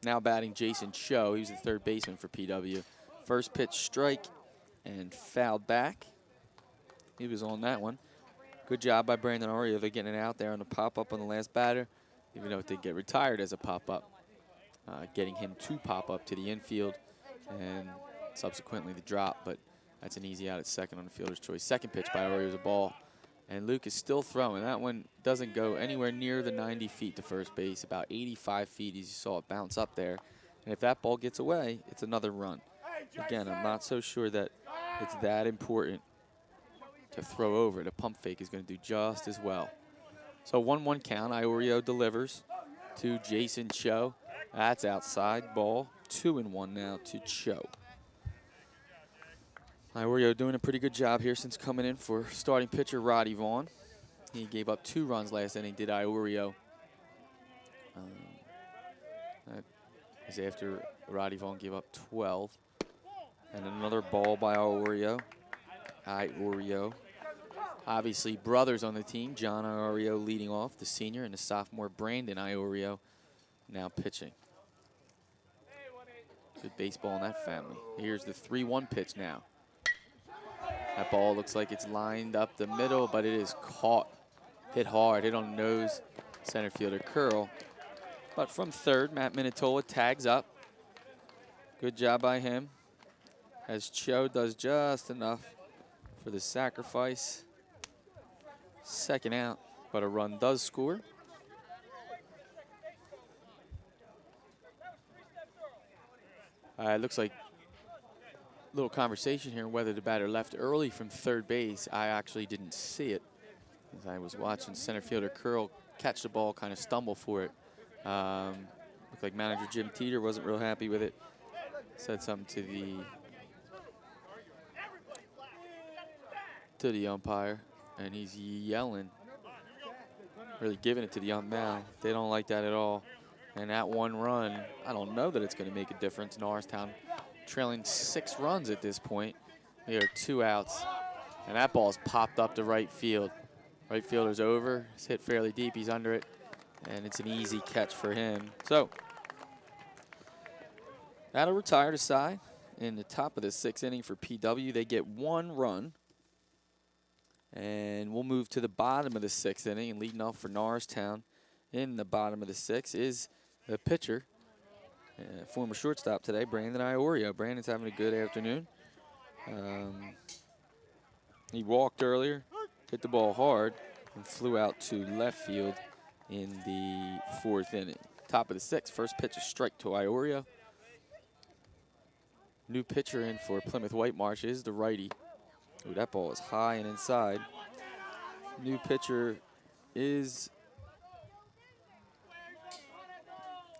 Now batting Jason Cho. He was the third baseman for PW. First pitch strike and fouled back. He was on that one. Good job by Brandon Aria. They're getting it out there on the pop-up on the last batter, even though it did get retired as a pop-up. Getting him to pop up to the infield and subsequently the drop, but that's an easy out at second on the fielder's choice. Second pitch by Aria is a ball, and Luke is still throwing. That one doesn't go anywhere near the 90 feet to first base, about 85 feet as you saw it bounce up there. And if that ball gets away, it's another run. Again, I'm not so sure that it's that important to throw over. The pump fake is going to do just as well. So 1-1 count. Iorio delivers to Jason Cho. That's outside ball. 2-1 now to Cho. Iorio doing a pretty good job here since coming in for starting pitcher Roddy Vaughn. He gave up 2 runs last inning, did Iorio. That is after Roddy Vaughn gave up 12. And another ball by Iorio. Obviously brothers on the team. John Iorio leading off, the senior, and the sophomore Brandon Iorio now pitching. Good baseball in that family. Here's the 3-1 pitch now. That ball looks like it's lined up the middle, but it is caught. Hit hard, hit on the nose. Center fielder curl. But from third, Matt Minatola tags up. Good job by him, as Cho does just enough for the sacrifice. Second out, but a run does score. It looks like a little conversation here whether the batter left early from third base. I actually didn't see it, as I was watching center fielder Curl catch the ball, kind of stumble for it. Looked like manager Jim Teeter wasn't real happy with it. Said something to the umpire, and he's yelling, really giving it to the ump now. They don't like that at all. And that 1 run, I don't know that it's going to make a difference. Norristown trailing 6 runs at this point. There are 2 outs, and that ball's popped up to right field. Right fielder's over. It's hit fairly deep. He's under it, and it's an easy catch for him. So that'll retire the side in the top of the 6th inning for PW. They get 1 run. And we'll move to the bottom of the 6th inning, and leading off for Norristown in the bottom of the 6th is the pitcher, former shortstop today, Brandon Iorio. Brandon's having a good afternoon. He walked earlier, hit the ball hard, and flew out to left field in the 4th inning. Top of the 6th, first pitch a strike to Iorio. New pitcher in for Plymouth White Marsh is the righty. Ooh, that ball is high and inside. New pitcher is,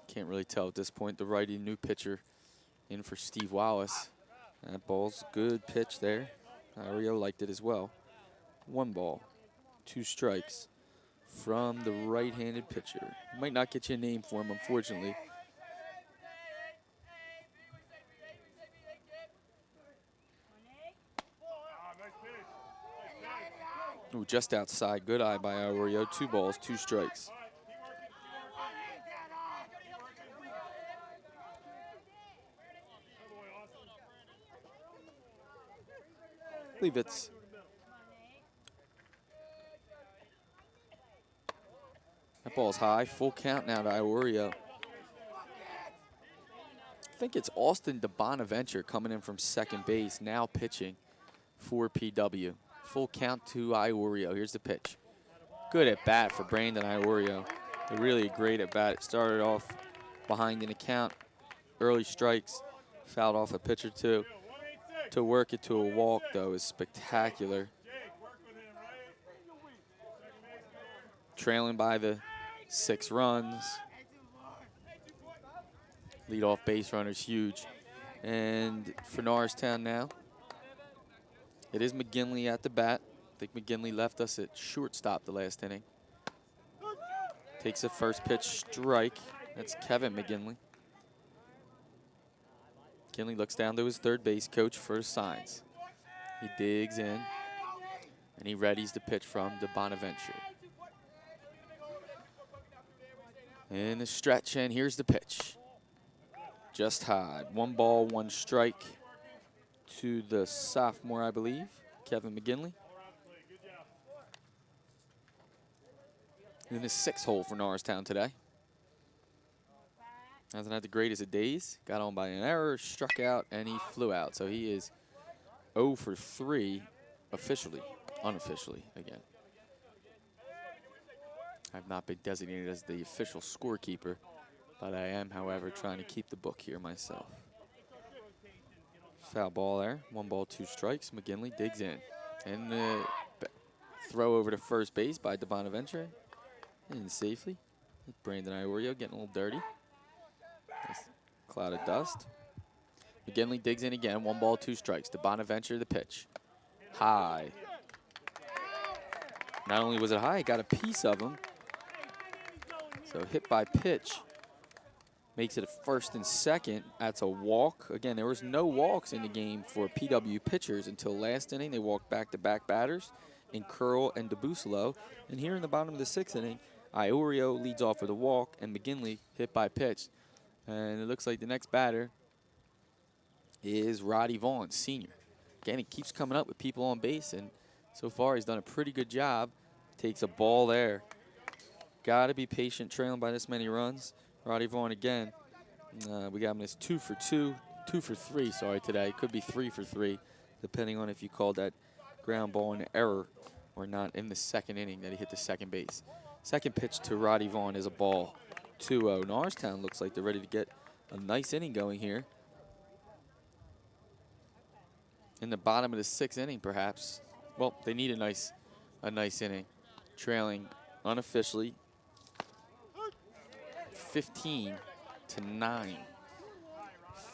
can't really tell at this point, the righty new pitcher in for Steve Wallace. That ball's good pitch there. Iorio liked it as well. 1 ball, 2 strikes from the right-handed pitcher. Might not get you a name for him, unfortunately. Ooh, just outside. Good eye by Iorio. 2 balls, 2 strikes. I believe it's that ball's high. Full count now to Iorio. I think it's Austin DeBonaventure coming in from second base, now pitching for PW. Full count to Iorio. Here's the pitch. Good at bat for Brandon Iorio. Really a great at bat. It started off behind in the count. Early strikes. Fouled off a pitch or 2. to work it to a walk, though, is spectacular. Trailing by the 6 runs. Leadoff base runner's huge. And for Norristown now, it is McGinley at the bat. I think McGinley left us at shortstop the last inning. Takes a first pitch strike. That's Kevin McGinley. McGinley looks down to his third base coach for his signs. He digs in, and he readies the pitch from the Bonaventure. In the stretch, and here's the pitch. Just high. 1 ball, 1 strike to the sophomore, I believe, Kevin McGinley. In his 6th hole for Norristown today. Hasn't had the greatest of days. Got on by an error, struck out, and he flew out. So he is 0 for 3 officially, unofficially again. I've not been designated as the official scorekeeper, but I am, however, trying to keep the book here myself. Foul ball there. 1 ball, 2 strikes. McGinley digs in. And the throw over to first base by Bonaventure. In safely. Brandon Iorio getting a little dirty. Nice cloud of dust. McGinley digs in again. 1 ball, 2 strikes. Bonaventure the pitch. High. Not only was it high, it got a piece of him. So hit by pitch. Makes it a 1st and 2nd. That's a walk. Again, there was no walks in the game for PW pitchers until last inning. They walked back-to-back batters in Curl and DeBusolo. And here in the bottom of the 6th inning, Iorio leads off with a walk, and McGinley hit by pitch. And it looks like the next batter is Roddy Vaughn, senior. Again, he keeps coming up with people on base, and so far he's done a pretty good job. Takes a ball there. Got to be patient trailing by this many runs. Roddy Vaughn again. We got him as 2 for 3, sorry, today. Could be 3 for 3, depending on if you called that ground ball an error or not in the 2nd inning that he hit the 2nd base. Second pitch to Roddy Vaughn is a ball. 2-0. Norristown looks like they're ready to get a nice inning going here. In the bottom of the 6th inning, perhaps. Well, they need a nice inning. Trailing unofficially 15-9.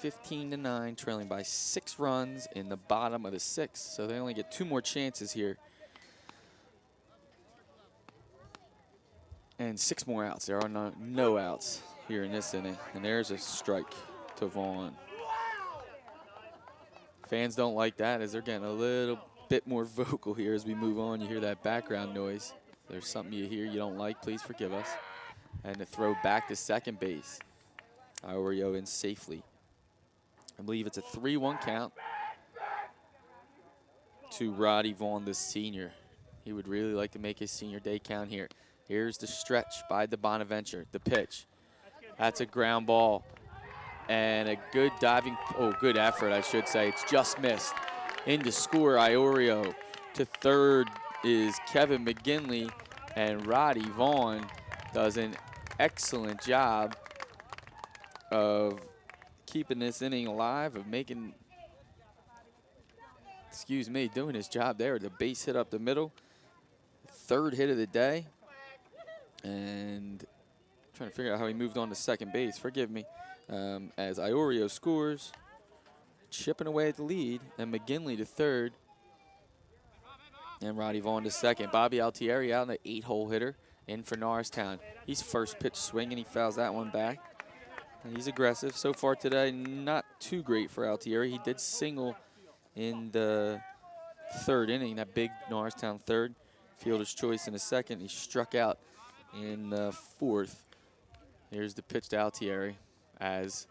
15-9, trailing by 6 runs in the bottom of the 6th. So they only get 2 more chances here. And 6 more outs. There are no outs here in this inning. And there's a strike to Vaughn. Fans don't like that as they're getting a little bit more vocal here as we move on. You hear that background noise. If there's something you hear you don't like, please forgive us. And the throw back to second base. Iorio in safely. I believe it's a 3-1 count to Roddy Vaughn, the senior. He would really like to make his senior day count here. Here's the stretch by Bonaventure. The pitch. That's a ground ball. And a good good effort, I should say. It's just missed. In to score, Iorio. To third is Kevin McGinley. And Roddy Vaughn does an excellent job of keeping this inning alive, of doing his job there. The base hit up the middle. 3rd hit of the day. And trying to figure out how he moved on to second base. Forgive me. As Iorio scores, chipping away at the lead, and McGinley to third, and Roddy Vaughn to second. Bobby Altieri out in the 8-hole hitter in for Norristown. He's first pitch swinging. He fouls that one back. And he's aggressive. So far today, not too great for Altieri. He did single in the 3rd inning, that big Norristown 3rd. Fielder's choice in the 2nd. He struck out in the 4th. Here's the pitch to Altieri as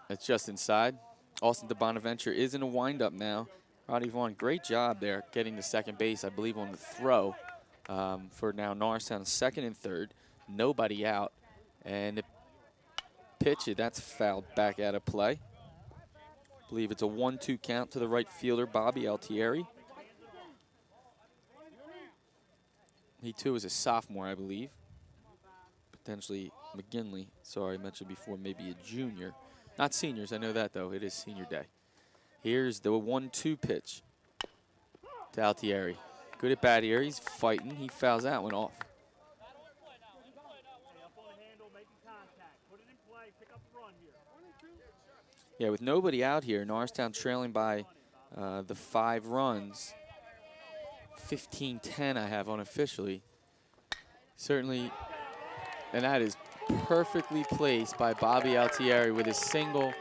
it's just inside. Austin Bonaventure is in a windup now. Roddy Vaughn, great job there getting to second base, I believe, on the throw for now Norristown 2nd and 3rd. Nobody out. And the pitch, that's fouled back out of play. I believe it's a 1-2 count to the right fielder, Bobby Altieri. He, too, is a sophomore, I believe. Potentially McGinley, sorry, I mentioned before, maybe a junior. Not seniors, I know that, though. It is senior day. Here's the 1-2 pitch to Altieri. Good at bat here. He's fighting. He fouls that one off. Yeah, with nobody out here, Norristown trailing by the 5 runs. 15-10 I have unofficially. Certainly, and that is perfectly placed by Bobby Altieri with his single.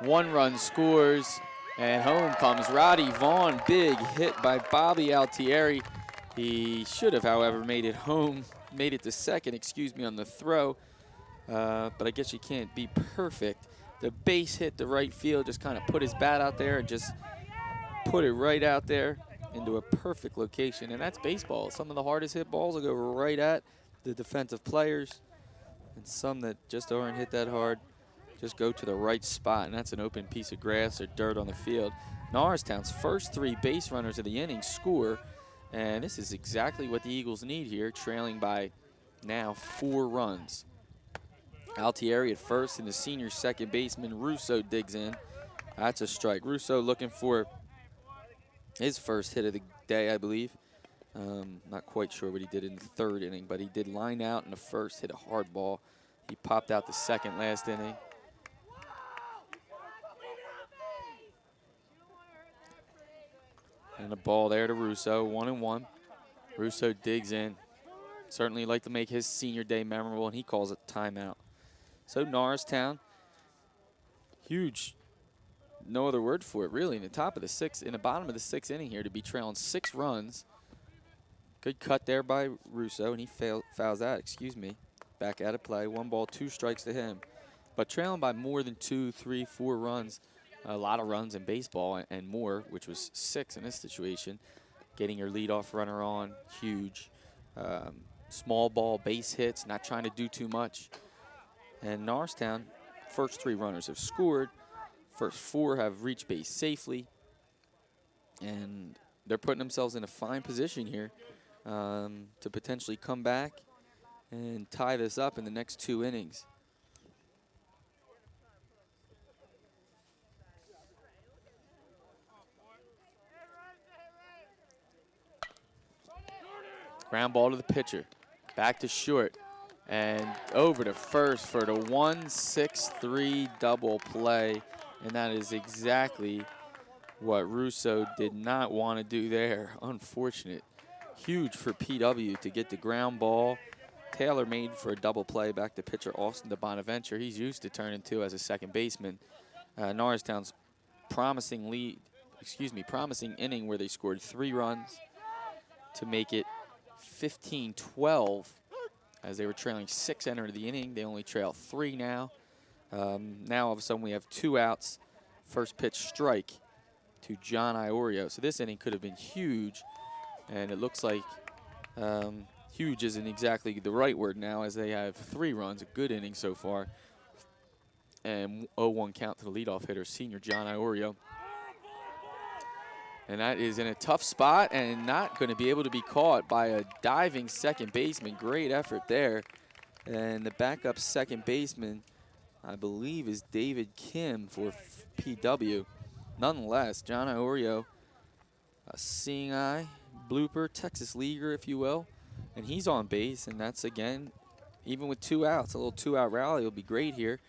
1 run scores, and home comes Roddy Vaughn. Big hit by Bobby Altieri. He should have, however, made it home, made it to second, excuse me, on the throw. But I guess you can't be perfect. The base hit to right field, just kind of put his bat out there and just put it right out there into a perfect location. And that's baseball. Some of the hardest hit balls will go right at the defensive players, and some that just aren't hit that hard just go to the right spot, and that's an open piece of grass or dirt on the field. Norristown's first 3 base runners of the inning score, and this is exactly what the Eagles need here, trailing by now 4 runs. Altieri at first, and the senior second baseman Russo digs in. That's a strike. Russo looking for his first hit of the day, I believe. Not quite sure what he did in the 3rd inning, but he did line out in the first, hit a hard ball. He popped out the second last inning. And the ball there to Russo, 1-1. Russo digs in. Certainly like to make his senior day memorable, and he calls it timeout. So Norristown, huge, no other word for it really, in the top of the 6th, in the bottom of the 6th inning here to be trailing 6 runs. Good cut there by Russo, and he fouls that, excuse me. Back out of play, 1 ball, 2 strikes to him. But trailing by more than 2, 3, 4 runs, a lot of runs in baseball and more, which was 6 in this situation. Getting your leadoff runner on, huge. Small ball base hits, not trying to do too much. And Norristown, first 3 runners have scored. First 4 have reached base safely. And they're putting themselves in a fine position here to potentially come back and tie this up in the next 2 innings. Ground ball to the pitcher. Back to short. And over to first for the 1-6-3 double play. And that is exactly what Russo did not want to do there. Unfortunate. Huge for PW to get the ground ball. Tailor-made for a double play back to pitcher Austin DeBonaventure. He's used to turning 2 as a second baseman. Norristown's promising inning where they scored 3 runs to make it 15-12. As they were trailing 6 entering the inning, they only trail 3 now. Now all of a sudden we have 2 outs. First pitch strike to John Iorio. So this inning could have been huge, and it looks like huge isn't exactly the right word now, as they have 3 runs, a good inning so far. And 0-1 count to the leadoff hitter, senior John Iorio. And that is in a tough spot and not going to be able to be caught by a diving second baseman. Great effort there. And the backup second baseman, I believe, is David Kim for PW. Nonetheless, John Iorio, a seeing eye, blooper, Texas leaguer, if you will. And he's on base, and that's, again, even with 2 outs, a little 2-out rally will be great here.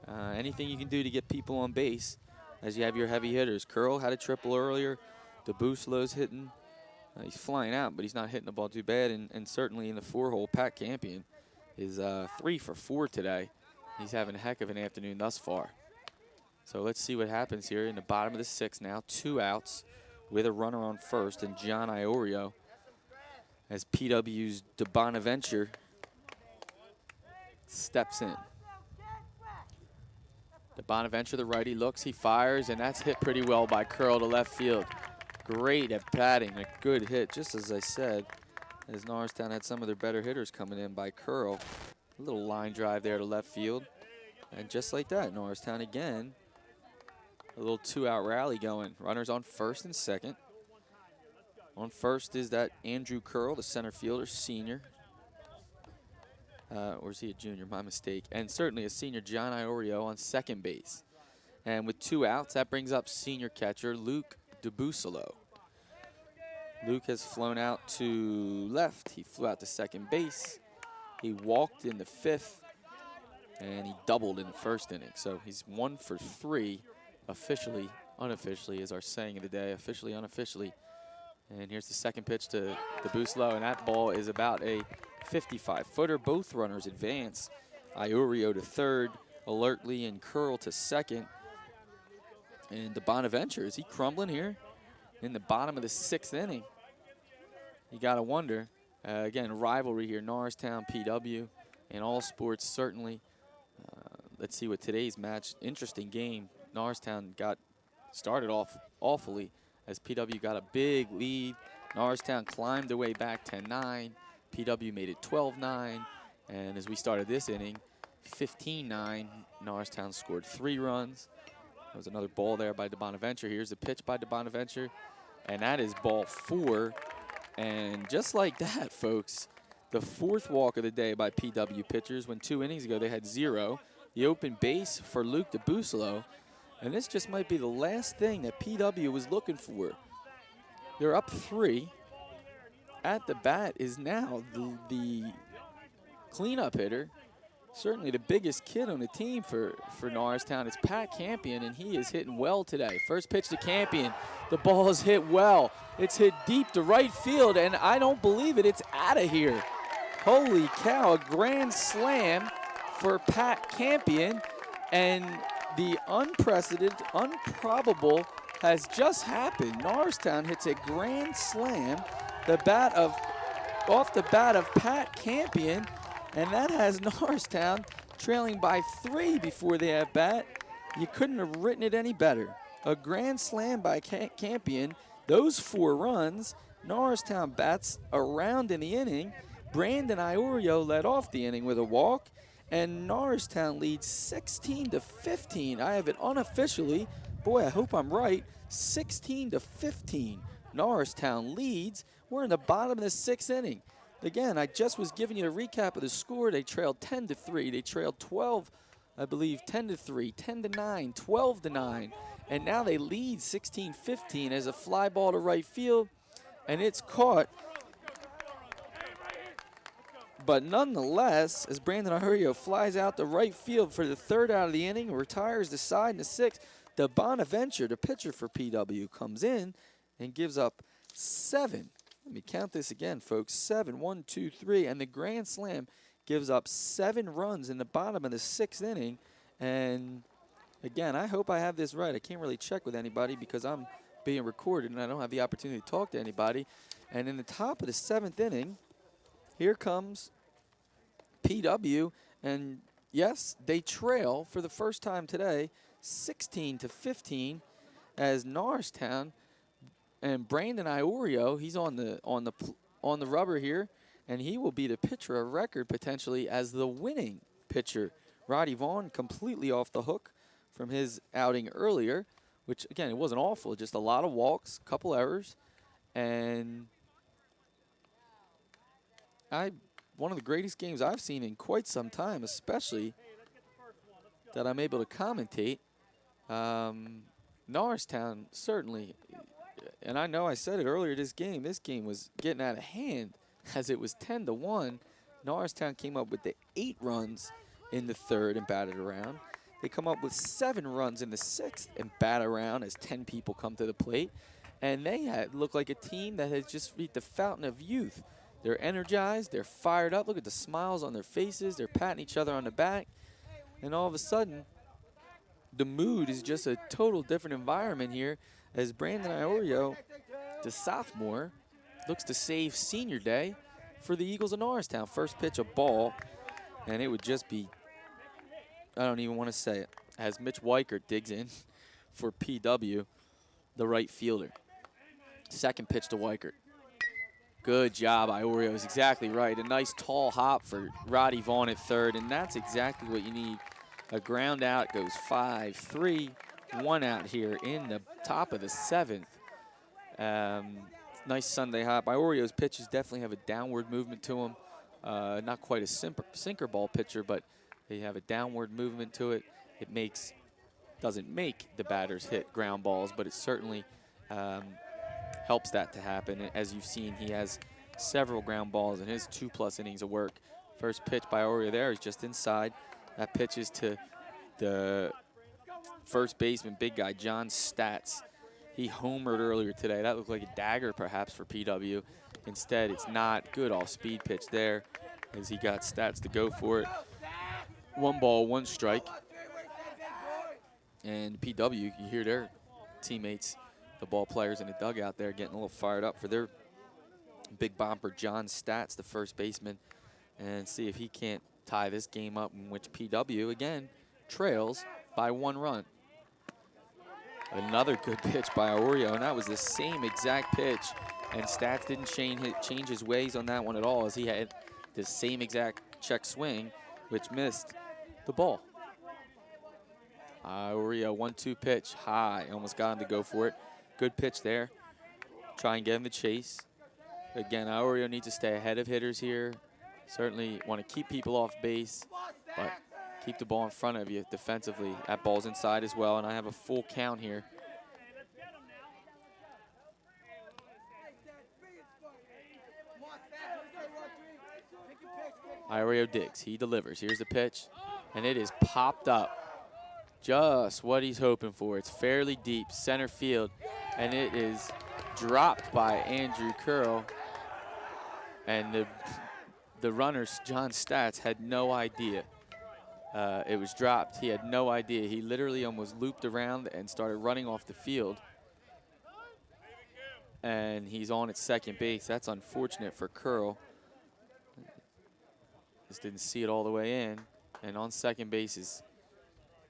Anything you can do to get people on base as you have your heavy hitters. Curl had a triple earlier. DeBuslow's hitting. He's flying out, but he's not hitting the ball too bad. And certainly in the 4-hole, Pat Campion is 3 for 4 today. He's having a heck of an afternoon thus far. So let's see what happens here in the bottom of the 6th now. 2 outs with a runner on first, and John Iorio as PW's DeBonaventure steps in. DeBonaventure, the righty, looks, he fires, and that's hit pretty well by Curl to left field. Great at batting, a good hit, just as I said, as Norristown had some of their better hitters coming in by Curl. A little line drive there to left field. And just like that, Norristown again, a little 2-out rally going. Runners on first and second. On first is that Andrew Curl, the center fielder, senior. Or is he a junior? My mistake. And certainly a senior, John Iorio, on second base. And with 2 outs, that brings up senior catcher Luke DeBusolo. Luke has flown out to left. He flew out to second base. He walked in the 5th, and he doubled in the 1st inning. So he's 1 for 3, officially, unofficially is our saying of the day, officially, unofficially. And here's the second pitch to DeBusolo, and that ball is about a 55-footer. Both runners advance. Iorio to third, Alertly and Curl to second. And DeBonaventure, is he crumbling here in the bottom of the 6th inning? You got to wonder. Again, rivalry here, Norristown, PW, in all sports, certainly. Let's see what today's match, interesting game. Norristown got started off awfully as PW got a big lead. Norristown climbed their way back 10-9. PW made it 12-9. And as we started this inning, 15-9. Norristown scored 3 runs. There was another ball there by DeBonaventure. Here's the pitch by DeBonaventure, and that is ball 4. And just like that, folks, the 4th walk of the day by PW pitchers, when 2 innings ago they had 0. The open base for Luke DeBusolo, and this just might be the last thing that PW was looking for. They're up 3. At the bat is now the cleanup hitter. Certainly the biggest kid on the team for Norristown is Pat Campion, and he is hitting well today. First pitch to Campion. The ball is hit well. It's hit deep to right field, and I don't believe it. It's out of here. Holy cow, a grand slam for Pat Campion, and the unprecedented, improbable has just happened. Norristown hits a grand slam, off the bat of Pat Campion, and that has Norristown trailing by 3 before the at-bat. You couldn't have written it any better. A grand slam by Campion. Those 4 runs, Norristown bats around in the inning. Brandon Iorio led off the inning with a walk, and Norristown leads 16-15. I have it unofficially. Boy, I hope I'm right. 16-15. Norristown leads. We're in the bottom of the 6th inning. Again, I just was giving you a recap of the score. They trailed 10-3. They trailed 12, I believe, 10-3, 10-9, 12-9. And now they lead 16-15 as a fly ball to right field, and it's caught. But nonetheless, as Brandon Iorio flies out to right field for the 3rd out of the inning, retires the side in the 6th, DeBonaventure, the pitcher for PW, comes in and gives up 7. Let me count this again, folks. 7, 1, 2, 3, and the grand slam gives up 7 runs in the bottom of the 6th inning. And again, I hope I have this right. I can't really check with anybody because I'm being recorded and I don't have the opportunity to talk to anybody. And in the top of the 7th inning, here comes PW, and yes, they trail for the first time today, 16-15, as Norristown. And Brandon Iorio, he's on the rubber here, and he will be the pitcher of record potentially as the winning pitcher. Roddy Vaughn completely off the hook from his outing earlier, which again, it wasn't awful, just a lot of walks, couple errors, and one of the greatest games I've seen in quite some time, especially that I'm able to commentate. Norristown certainly. And I know I said it earlier, this game was getting out of hand as it was 10-1. Norristown came up with the 8 runs in the 3rd and batted around. They come up with 7 runs in the 6th and bat around as 10 people come to the plate. And they look like a team that has just reached the fountain of youth. They're energized, they're fired up. Look at the smiles on their faces. They're patting each other on the back. And all of a sudden, the mood is just a total different environment here as Brandon Iorio, the sophomore, looks to save senior day for the Eagles of Norristown. First pitch, a ball, and it would just be, I don't even want to say it, as Mitch Weichert digs in for PW, the right fielder. Second pitch to Weichert. Good job, Iorio is exactly right. A nice tall hop for Roddy Vaughn at 3rd, and that's exactly what you need. A ground out goes 5-3. 1 out here in the top of the 7th. Nice Sunday hop. Iorio's pitches definitely have a downward movement to them. Not quite a sinker ball pitcher, but they have a downward movement to it. It makes doesn't make the batters hit ground balls, but it certainly helps that to happen. And as you've seen, he has several ground balls in his 2+ innings of work. First pitch by Oreo there is just inside. That pitch is to the first baseman, big guy, John Stats. He homered earlier today. That looked like a dagger perhaps for PW. Instead, it's not. Good off-speed pitch there as he got Stats to go for it. 1 ball, 1 strike. And PW, you hear their teammates, the ball players in the dugout there, getting a little fired up for their big bomber, John Stats, the first baseman, and see if he can't tie this game up, in which PW, again, trails by 1 run. Another good pitch by Oreo, and that was the same exact pitch, and Stats didn't change his ways on that one at all, as he had the same exact check swing, which missed the ball. Oreo, 1-2 pitch, high, almost got him to go for it. Good pitch there. Try and get him to chase. Again, Oreo needs to stay ahead of hitters here. Certainly want to keep people off base, but keep the ball in front of you defensively. That ball's inside as well, and I have a full count here. Oreo digs. He delivers. Here's the pitch, and it is popped up. Just what he's hoping for. It's fairly deep, center field, and it is dropped by Andrew Curl. And the runners, John Stats, had no idea it was dropped. He had no idea. He literally almost looped around and started running off the field. And he's on at second base. That's unfortunate for Curl. Just didn't see it all the way in. And on second base is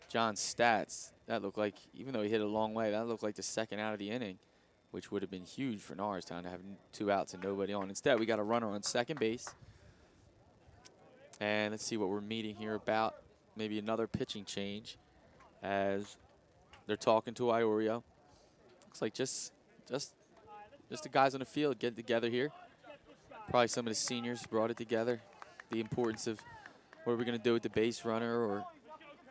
John Stats. That looked like, even though he hit a long way, that looked like the second out of the inning, which would have been huge for Norristown to have 2 outs and nobody on. Instead, we got a runner on second base. And let's see what we're meeting here about. Maybe another pitching change as they're talking to Oreo. Looks like just the guys on the field getting together here. Probably some of the seniors brought it together. The importance of what are we going to do with the base runner, or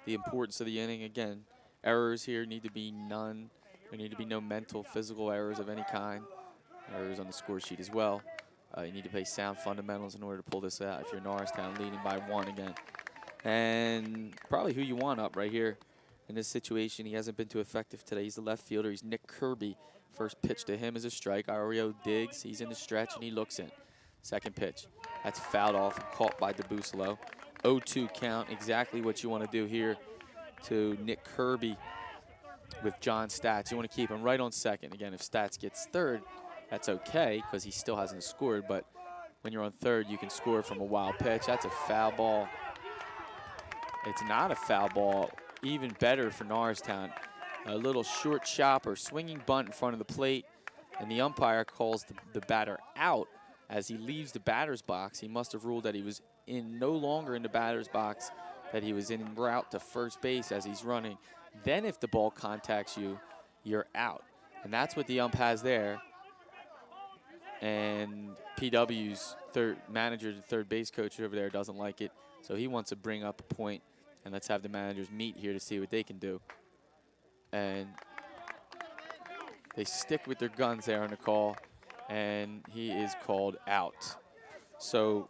the importance of the inning. Again, errors here need to be none. There need to be no mental, physical errors of any kind. Errors on the score sheet as well. You need to play sound fundamentals in order to pull this out if you're Norristown leading by 1 again. And probably who you want up right here in this situation. He hasn't been too effective today. He's the left fielder. He's Nick Kirby. First pitch to him is a strike. Oreo digs. He's in the stretch, and he looks in. Second pitch. That's fouled off and caught by DeBusolo. 0-2 count. Exactly what you want to do here to Nick Kirby with John Stats. You want to keep him right on second. Again, if Stats gets third, that's okay because he still hasn't scored. But when you're on third, you can score from a wild pitch. That's a foul ball. It's not a foul ball. Even better for Norristown. A little short chopper, swinging bunt in front of the plate, and the umpire calls the batter out as he leaves the batter's box. He must have ruled that he was no longer in the batter's box, that he was en route to first base as he's running. Then if the ball contacts you, you're out. And that's what the ump has there. And PW's manager, the third base coach over there, doesn't like it. So he wants to bring up a point, and let's have the managers meet here to see what they can do. And they stick with their guns there on the call, and he is called out. So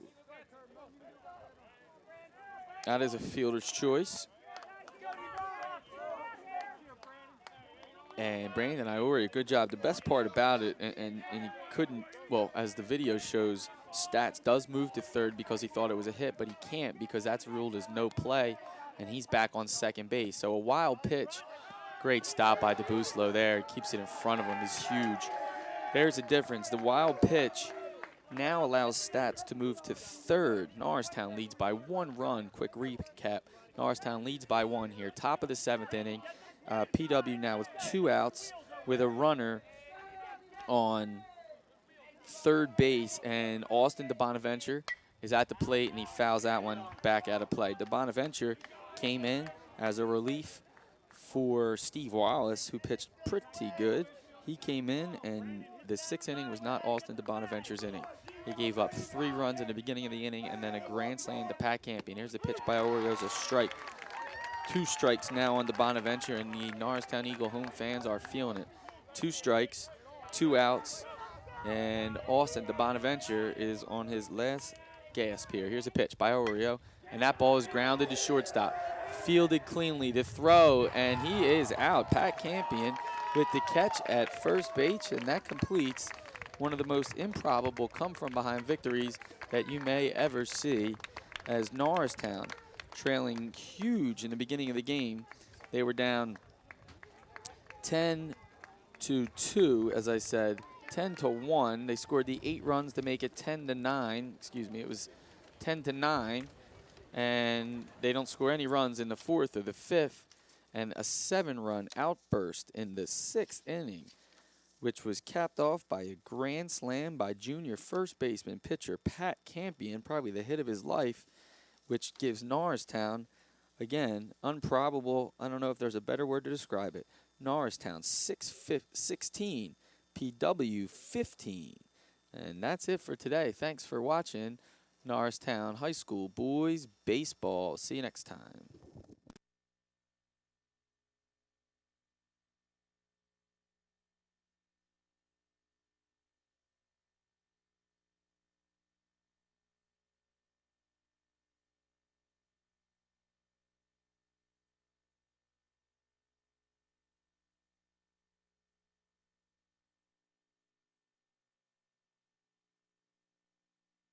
that is a fielder's choice. And Brandon Iori, good job. The best part about it, and he couldn't, well, as the video shows, Stats does move to third because he thought it was a hit, but he can't because that's ruled as no play, and he's back on second base. So a wild pitch. Great stop by DeBusolo there. Keeps it in front of him. Is huge. There's a difference. The wild pitch now allows Stats to move to third. Norristown leads by 1 run. Quick recap. Norristown leads by 1 here. Top of the 7th inning. PW now with 2 outs with a runner on third base. And Austin DeBonaventure is at the plate, and he fouls that one back out of play. DeBonaventure came in as a relief for Steve Wallace, who pitched pretty good. He came in, and the 6th inning was not Austin DeBonaventure's inning. He gave up 3 runs in the beginning of the inning and then a grand slam to Pat Campion. Here's the pitch by Oreos, a strike. 2 strikes now on the Bonaventure, and the Norristown Eagle home fans are feeling it. 2 strikes, 2 outs, and Austin, the Bonaventure, is on his last gasp here. Here's a pitch by Oreo, and that ball is grounded to shortstop. Fielded cleanly, the throw, and he is out. Pat Campion with the catch at first base, and that completes one of the most improbable come-from-behind victories that you may ever see, as Norristown, trailing huge in the beginning of the game. They were down 10-2, as I said, 10-1. They scored the 8 runs to make it 10-9. Excuse me, it was 10-9. And they don't score any runs in the 4th or the 5th. And a 7-run outburst in the 6th inning, which was capped off by a grand slam by junior first baseman pitcher Pat Campion, probably the hit of his life, which gives Norristown, again, improbable. I don't know if there's a better word to describe it. Norristown 16, PW 15. And that's it for today. Thanks for watching Norristown High School Boys Baseball. See you next time.